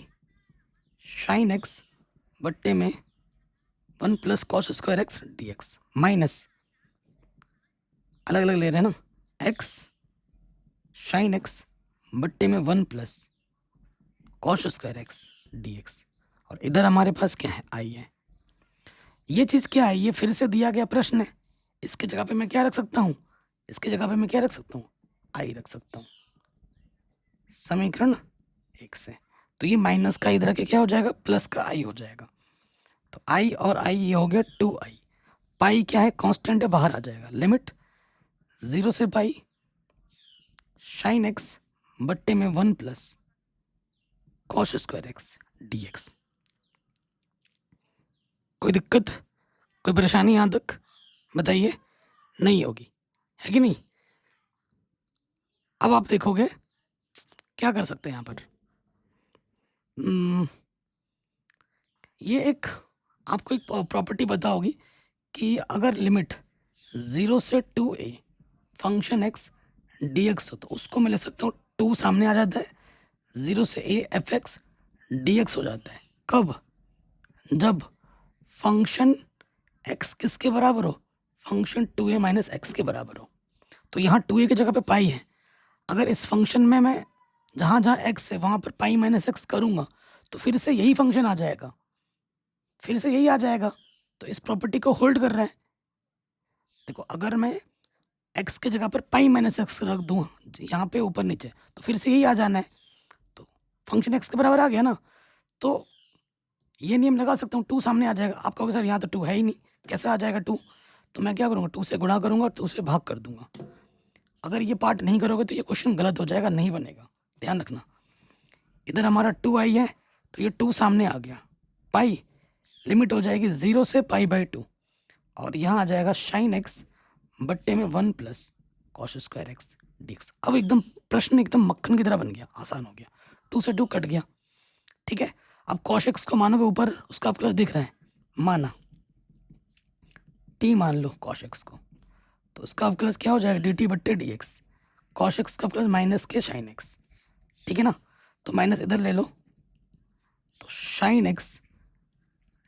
साइन एक्स बट्टे में 1 plus cos square x D x, minus अलग अलग ले रहे हैं ना, एक्स साइन एक्स बट्टे में 1 plus cos square x D x, और इधर हमारे पास क्या है? आई है। ये चीज़ क्या है? ये फिर से दिया गया प्रश्न है, इसके जगह पे मैं क्या रख सकता हूँ? इसके जगह पे मैं क्या रख सकता हूँ? आई रख सकता हूँ, समीकरण 1 से। तो ये माइनस का इधर के क्या हो जाएगा? प्लस का आई हो जाएगा। तो आई और आई ये हो गया 2i। पाई क्या है? कांस्टेंट है, बाहर आ जाएगा। लिमिट 0 से पाई साइन एक्स बट्टे में 1 plus cos square x D x. कोई दिक्कत, कोई परेशानी यहाँ तक बताइए? नहीं होगी, है कि नहीं? अब आप देखोगे क्या कर सकते हैं यहाँ पर। ये एक आपको एक प्रॉपर्टी पता होगी कि अगर लिमिट 0 से 2a फंक्शन x dx हो, तो उसको मैं ले सकता हूँ 2 सामने आ जाता है, 0 से a एफ एक्स dx हो जाता है। कब? जब फंक्शन x किसके बराबर हो? फंक्शन 2a माइनस एक्स के बराबर हो। तो यहाँ 2a की जगह पे पाई है, अगर इस फंक्शन में मैं जहाँ जहाँ x है वहाँ पर पाई माइनस एक्स करूँगा तो फिर से यही फंक्शन आ जाएगा, फिर से यही आ जाएगा। तो इस प्रॉपर्टी को होल्ड कर रहा है। देखो अगर मैं x की जगह पर पाई माइनस एक्स रख दूँ यहाँ पे ऊपर नीचे, तो फिर से यही आ जाना है, तो फंक्शन x के बराबर आ गया ना। तो ये नियम लगा सकता हूँ, 2 सामने आ जाएगा। आप कहोगे सर यहाँ तो 2 है ही नहीं, कैसे आ जाएगा 2? तो मैं क्या करूँगा, 2 से गुणा करूँगा और 2 से भाग कर दूंगा। अगर ये पार्ट नहीं करोगे तो ये क्वेश्चन गलत हो जाएगा, नहीं बनेगा, ध्यान रखना। इधर हमारा 2i है, तो ये 2 सामने आ गया। पाई लिमिट हो जाएगी 0 से पाई बाई 2, और यहाँ आ जाएगा साइन एक्स बट्टे में 1 plus cos square x D x. अब एकदम प्रश्न एकदम मक्खन की तरह बन गया, आसान हो गया। 2 से 2 कट गया, ठीक है। अब कॉस एक्स को मानोगे, ऊपर उसका प्लस दिख रहा है, माना टी मान लो कॉस एक्स को, तो उसका प्लस क्या हो जाएगा? डी टी बट्टे डी एक्स, कॉस एक्स का प्लस माइनस के साइन एक्स, ठीक है ना। तो माइनस इधर ले लो, तो साइन एक्स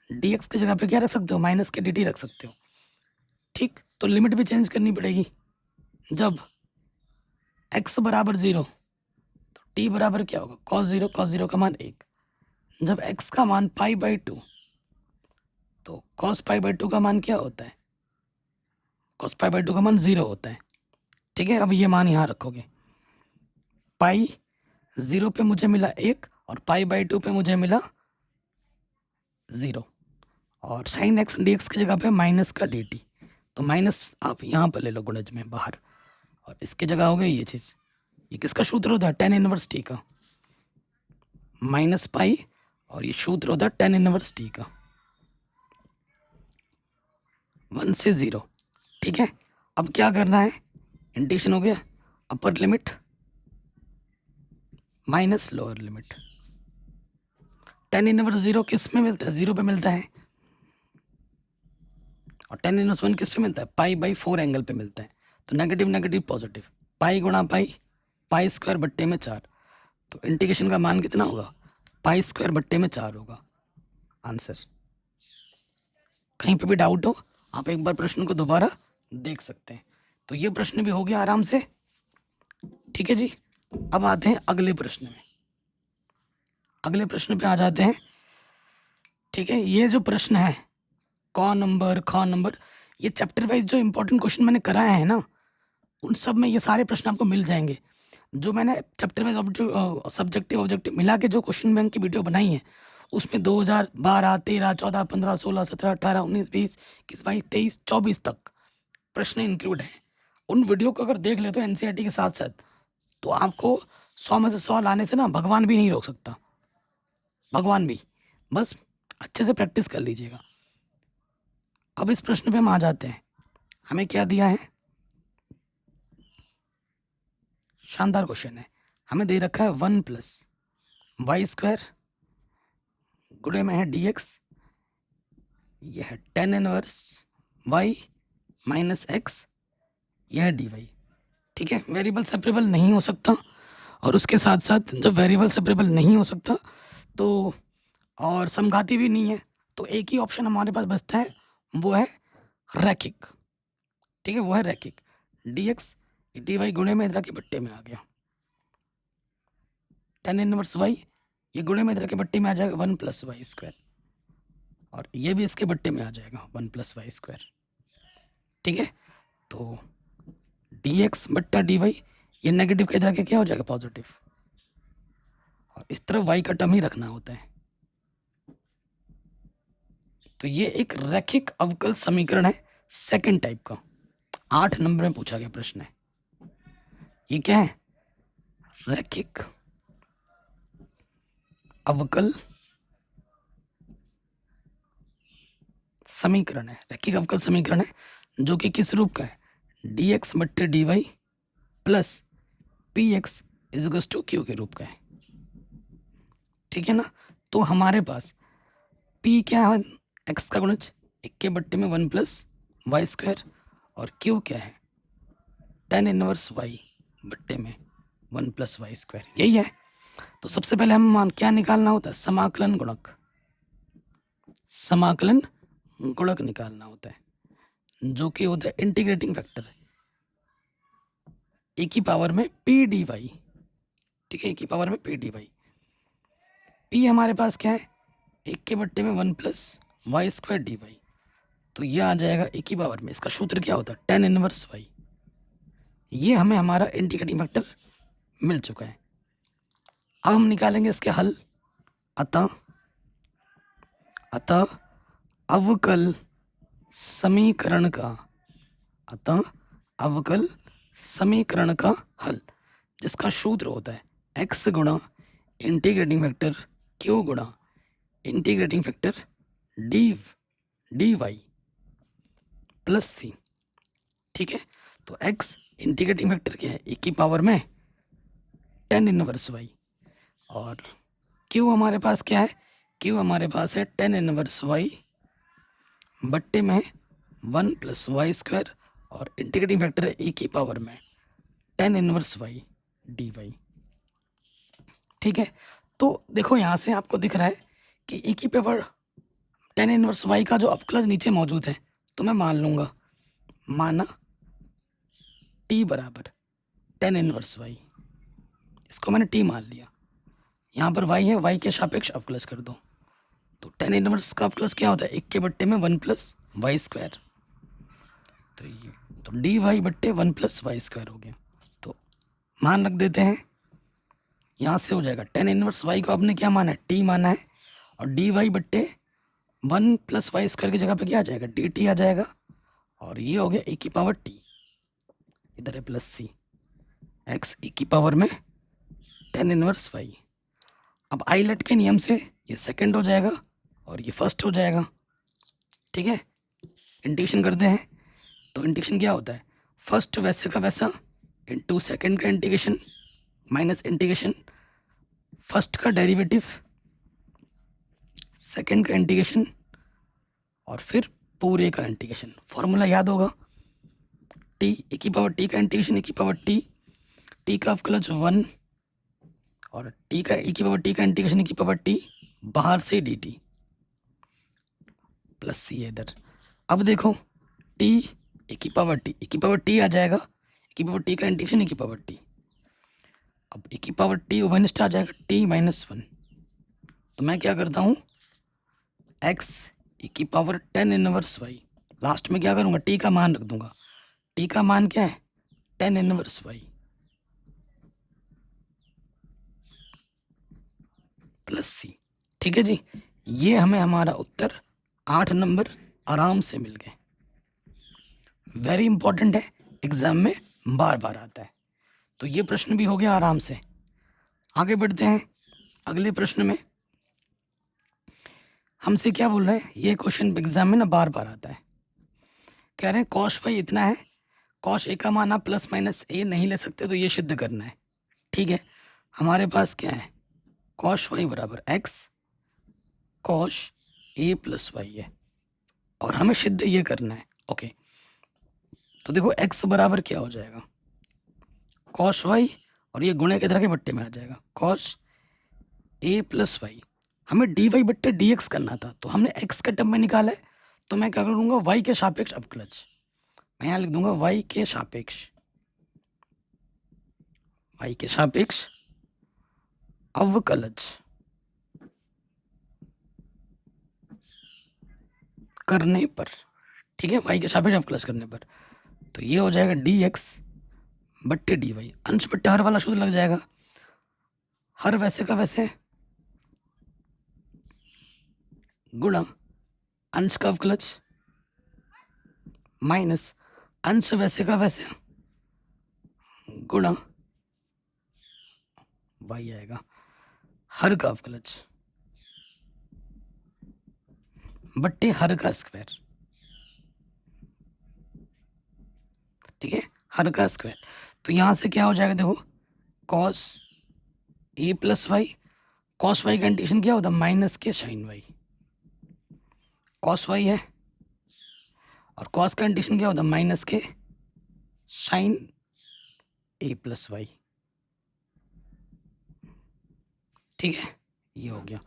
डी एक्स की जगह पे क्या रख सकते हो? माइनस के डी टी रख सकते हो, ठीक। तो लिमिट भी चेंज करनी पड़ेगी। जब x बराबर 0 तो t बराबर क्या होगा, cos 0 का मान 1। जब x का मान π/2 तो cos π/2 का मान क्या होता है, cos π/2 का मान 0 होता है। ठीक है, अब ये मान यहाँ रखोगे, पाई 0 पे मुझे मिला 1 और π/2 पे मुझे मिला 0, और साइन एक्स डी एक्स की जगह पे माइनस का dt, तो माइनस आप यहाँ पर ले लो गुणज में बाहर, और इसकी जगह हो गई ये चीज़। ये किसका सूत्र होता है, tan इनवर्स t का, माइनस पाई, और ये सूत्र होता है tan इनवर्स t का, 1 से 0। ठीक है, अब क्या करना है, इंटीग्रेशन हो गया, upper limit minus lower limit. tan inverse 0 किस में मिलता है, 0 पे मिलता है, और tan इनवर्स 1 किस पे मिलता है, π/4 एंगल पे मिलता है। तो नेगेटिव नेगेटिव पॉजिटिव, पाई गुणा पाई स्क्वायर बट्टे में 4, तो इंटीग्रेशन का मान कितना होगा, पाई स्क्वायर बट्टे में 4 होगा आंसर। कहीं पे भी डाउट हो आप एक बार प्रश्न को दोबारा देख सकते हैं। तो ये प्रश्न भी हो गया आराम से। ठीक है जी, अब आते हैं अगले प्रश्न में, अगले प्रश्न पे आ जाते हैं। ठीक है, ये जो प्रश्न है क नंबर, ये चैप्टर वाइज जो इंपॉर्टेंट क्वेश्चन मैंने कराए हैं ना, उन सब में ये सारे प्रश्न आपको मिल जाएंगे। जो मैंने चैप्टर वाइज सब्जेक्टिव ऑब्जेक्टिव मिला के जो क्वेश्चन बैंक की वीडियो बनाई है, उसमें 2012, 13, 14, 15, 16, 17, 18, 19, 20, 21, 22, 23, 24 तक प्रश्न इंक्लूड हैं। उन वीडियो को अगर देख ले तो एनसीईआरटी के साथ साथ, तो आपको 100 में से 100 लाने से ना भगवान भी नहीं रोक सकता, भगवान भी। बस अच्छे से प्रैक्टिस कर लीजिएगा। अब इस प्रश्न पे हम आ जाते हैं। हमें क्या दिया है, शानदार क्वेश्चन है। हमें दे रखा है 1 + y² गुणे में है dx, यह है tan inverse y minus x, यह है dy। ठीक है, वेरिएबल सेपरेबल नहीं हो सकता, और उसके साथ साथ जब वेरिएबल सेपरेबल नहीं हो सकता तो और समघाती भी नहीं है, तो एक ही ऑप्शन हमारे पास बचता है, वो है रैखिक। ठीक है, वो है रैखिक। dx dy गुणे में इधर के बट्टे में आ गया, tan इनवर्स y ये गुणे में इधर के बट्टे में आ जाएगा 1 + y², और ये भी इसके बट्टे में आ जाएगा 1 + y²। ठीक है, तो dx बट्टा dy ये नेगेटिव का इधर के क्या हो जाएगा, पॉजिटिव, और इस तरफ y का टर्म ही रखना होता है। तो ये एक रैखिक अवकल समीकरण है सेकंड टाइप का, 8 नंबर में पूछा गया प्रश्न है। ये क्या है, रैखिक अवकल समीकरण है, रैखिक अवकल समीकरण है जो कि किस रूप का है, dx बट्टे dy प्लस px = q के रूप का है। ठीक है ना, तो हमारे पास p क्या है, x का गुणज 1 के बट्टे में 1 + y², और q क्या है, tan इनवर्स y बट्टे में 1 + y², यही है। तो सबसे पहले हम मान क्या निकालना होता है, समाकलन गुणक, समाकलन गुणक निकालना होता है, जो कि होता है इंटीग्रेटिंग फैक्टर, ए की पावर में p dy। ठीक है, ए की पावर में p dy। p हमारे पास क्या है, 1 के बट्टे में 1 + y² dy, तो यह आ जाएगा ए की पावर में, इसका सूत्र क्या होता है, tan इनवर्स y। ये हमें हमारा इंटीग्रेटिंग फैक्टर मिल चुका है। अब हम निकालेंगे इसके हल। अतः अवकल समीकरण का हल, जिसका सूत्र होता है x गुणा इंटीग्रेटिंग फैक्टर q गुणा integrating factor dy plus c। ठीक है, तो x इंटीग्रेटिंग फैक्टर क्या है, e की पावर में tan इनवर्स y, और q हमारे पास क्या है, q हमारे पास है tan इनवर्स y बट्टे में 1 + y², और इंटीग्रेटिंग फैक्टर है e की पावर में tan इनवर्स y dy। ठीक है, तो देखो यहाँ से आपको दिख रहा है कि e की पावर tan इनवर्स y का जो अवकलज नीचे मौजूद है, तो मैं मान लूँगा माना t बराबर tan इनवर्स y, इसको मैंने t मान लिया। यहाँ पर y है, y के सापेक्ष अवकलज कर दो। तो tan इनवर्स का अवकलज क्या होता है, 1 के बट्टे में 1 प्लस वाई स्क्वायर। तो ये तो डी वाई बट्टे 1 प्लस वाई स्क्वायर हो गया। तो मान रख देते हैं, यहाँ से हो जाएगा tan इनवर्स y को आपने क्या माना है, t माना है, और डी वाई बट्टे 1 प्लस वाई स्क्वायर की जगह पे क्या आ जाएगा, डी टी आ जाएगा। और ये हो गया e की पावर t, इधर है प्लस सी, x e की पावर में tan इनवर्स y। अब आइलेट के नियम से ये सेकंड हो जाएगा और ये फर्स्ट हो जाएगा। ठीक है, इंटीग्रेशन करते हैं। तो इंटीग्रेशन क्या होता है, फर्स्ट वैसे का वैसा इंटू सेकेंड का इंटीग्रेशन माइनस इंटीग्रेशन फर्स्ट का डेरिवेटिव सेकेंड का इंटीग्रेशन और फिर पूरे का इंटीग्रेशन। फॉर्मूला याद होगा, टी e की पावर टी का इंटीग्रेशन e की पावर टी का अवकलज 1 और टी का e की पावर टी का इंटीग्रेशन e की पावर टी बाहर से डी टी प्लस सी है इधर। अब देखो टी e की पावर टी आ जाएगा, e की पावर टी का इंटीग्रेशन e की पावर टी। अब e की पावर टी ओवरनिस्ट आ जाएगा t माइनस 1। तो मैं क्या करता हूँ, x e की power tan inverse y, last में क्या करूँगा, t का मान रख दूंगा। t का मान क्या है, tan इनवर्स y प्लस सी। ठीक है जी, ये हमें हमारा उत्तर 8 नंबर आराम से मिल गए। वेरी इंपॉर्टेंट है, एग्जाम में बार बार आता है। तो ये प्रश्न भी हो गया आराम से। आगे बढ़ते हैं अगले प्रश्न में। हमसे क्या बोल रहे हैं, ये क्वेश्चन एग्जाम में ना बार बार आता है। कह रहे हैं कॉश वाई इतना है, कॉश ए का मान आप प्लस माइनस ए नहीं ले सकते, तो ये सिद्ध करना है। ठीक है, हमारे पास क्या है, कॉश वाई बराबर एक्स कॉश ए प्लस वाई है और हमें सिद्ध ये करना है। ओके, तो देखो एक्स बराबर क्या हो जाएगा, कॉश वाई और ये गुणे के तरह के बट्टे में आ जाएगा कॉश ए प्लस वाई। हमें डी वाई बट्टे डी एक्स करना था, तो हमने एक्स का टर्म में निकाला है। तो मैं क्या करूँगा, वाई के सापेक्ष अवकलज, मैं यहाँ लिख दूंगा वाई के सापेक्ष अवकलज करने पर। ठीक है, वाई के सापेक्ष अवकलज करने पर तो ये हो जाएगा डी एक्स बट्टे डी वाई, अंश बट्टे हर वाला सूत्र लग जाएगा, हर वैसे का वैसे गुणा अंश का अवकलज माइनस अंश वैसे का वैसे गुणा वाई आएगा हर का अवकलज बट्टे हर का स्क्वायर। ठीक है, हर का स्क्वायर। तो यहां से क्या हो जाएगा, देखो cos A plus Y, cos Y का इंटीग्रेशन क्या होता है, माइनस के साइन वाई, कॉस वाई है, और कॉस का इंटीग्रेशन क्या होता है, माइनस के साइन ए प्लस वाई। ठीक है, ये हो गया,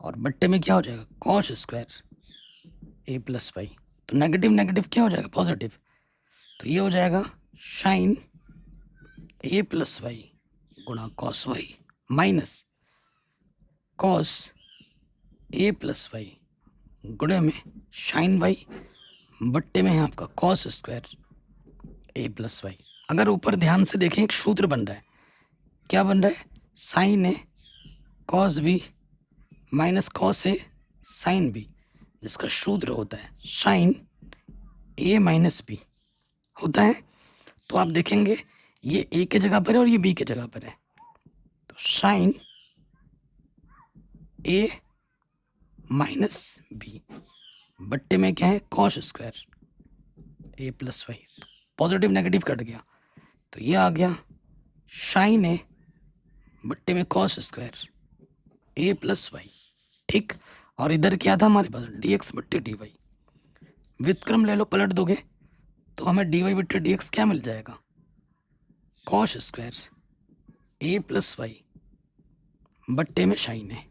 और बट्टे में क्या हो जाएगा, cos square a plus Y. तो नेगेटिव नेगेटिव क्या हो जाएगा, पॉजिटिव। तो ये हो जाएगा साइन ए प्लस वाई गुणा cos Y minus cos A plus Y गुणे में साइन वाई बट्टे में है आपका cos square a plus Y. अगर ऊपर ध्यान से देखें एक सूत्र बन रहा है, क्या बन रहा है, sign A cos B minus cos A sine B, जिसका सूत्र होता है साइन ए माइनस बी होता है। तो आप देखेंगे ये ए के जगह पर है और ये बी के जगह पर है, तो साइन ए माइनस बी बट्टे में क्या है, cos square a plus y. Positive negative cut गया, तो ये आ गया साइन ए बट्टे में cos square a plus y. ठीक, और इधर क्या था हमारे पास, डी एक्स बट्टे डी वाई। व्युत्क्रम ले लो, पलट दोगे तो हमें डी वाई बट्टे डी एक्स क्या मिल जाएगा, cos square a plus y बट्टे में साइन है।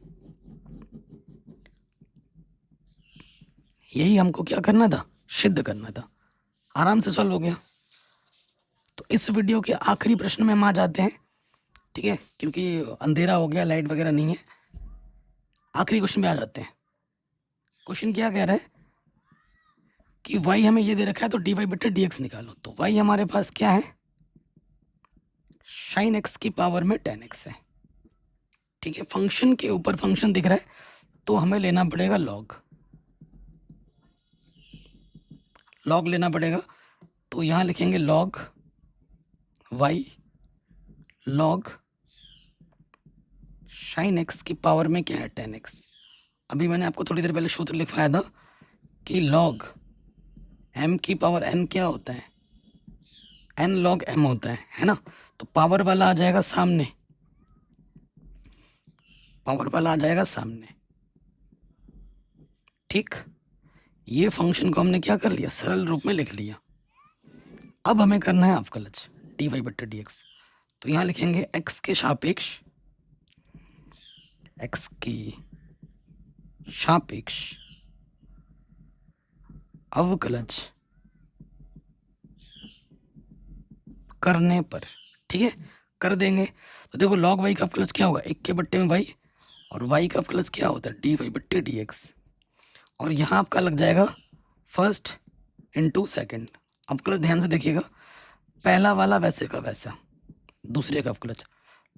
यही हमको क्या करना था, सिद्ध करना था। आराम से सॉल्व हो गया। तो इस वीडियो के आखिरी प्रश्न में हम आ जाते हैं, ठीक है, क्योंकि अंधेरा हो गया, लाइट वगैरह नहीं है। आखिरी क्वेश्चन पे आ जाते हैं। क्वेश्चन क्या कह रहा है कि y हमें ये दे रखा है तो dy बटे dx निकालो। तो y हमारे पास क्या है, sin x की पावर में tan x है, ठीक है। फंक्शन के ऊपर फंक्शन दिख रहा है तो हमें लेना पड़ेगा log लेना पड़ेगा। तो यहाँ लिखेंगे log y log sin x की पावर में क्या है, tan x। अभी मैंने आपको थोड़ी देर पहले सूत्र लिखवाया था कि log m की पावर n क्या होता है, n log m होता है ना। तो पावर वाला आ जाएगा सामने, ठीक। ये फंक्शन को हमने क्या कर लिया, सरल रूप में लिख लिया। अब हमें करना है अवकलज dy बटे dx। तो यहाँ लिखेंगे x के सापेक्ष अवकलज करने पर, ठीक है, कर देंगे। तो देखो log y का अवकलज क्या होगा, 1 के बट्टे में y, और y का अवकलज क्या होता है, dy बट्टे dx। और यहाँ आपका लग जाएगा फर्स्ट इंटू सेकेंड। अवकलज ध्यान से देखिएगा, पहला वाला वैसे का वैसा, दूसरे का अवकलज।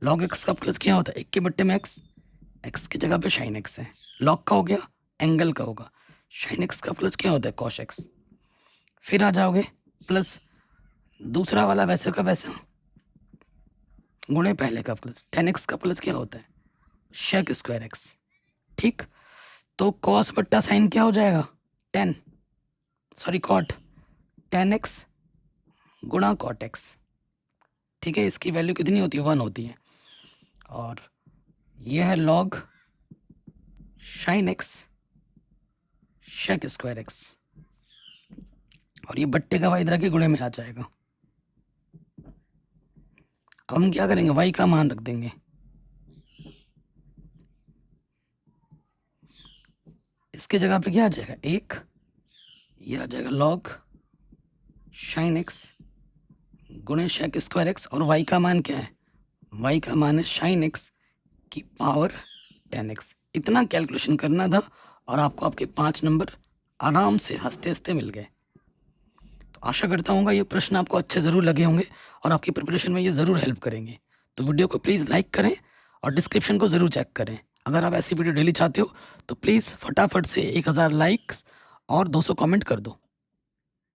log x का अवकलज क्या होता है, 1 के बट्टे में x की जगह पे sin x है। log का हो गया, एंगल का होगा, sin x का अवकलज क्या होता है, cos x। फिर आ जाओगे प्लस दूसरा वाला वैसे का वैसा गुणे पहले का अवकलज। tan x का अवकलज क्या होता है, sec स्क्वायर x, ठीक। तो cos बट्टा साइन क्या हो जाएगा, cot tan x गुणा cot x, ठीक है। इसकी वैल्यू कितनी होती है, 1 होती है। और यह है log sin x sec square x, और ये बट्टे का y इधर के गुणे में आ जाएगा। अब हम क्या करेंगे, y का मान रख देंगे, इसके जगह पे क्या आ जाएगा 1, ये आ जाएगा log sin x गुणे sec स्क्वायर x, और y का मान क्या है, y का मान है sin x की पावर tan x। इतना कैलकुलेशन करना था और आपको आपके 5 नंबर आराम से हंसते हंसते मिल गए। तो आशा करता हूँ ये प्रश्न आपको अच्छे ज़रूर लगे होंगे और आपकी प्रिपरेशन में ये ज़रूर हेल्प करेंगे। तो वीडियो को प्लीज़ लाइक करें और डिस्क्रिप्शन को ज़रूर चेक करें। अगर आप ऐसी वीडियो डेली चाहते हो तो प्लीज़ फटाफट से 1000 लाइक्स और 200 कमेंट कर दो।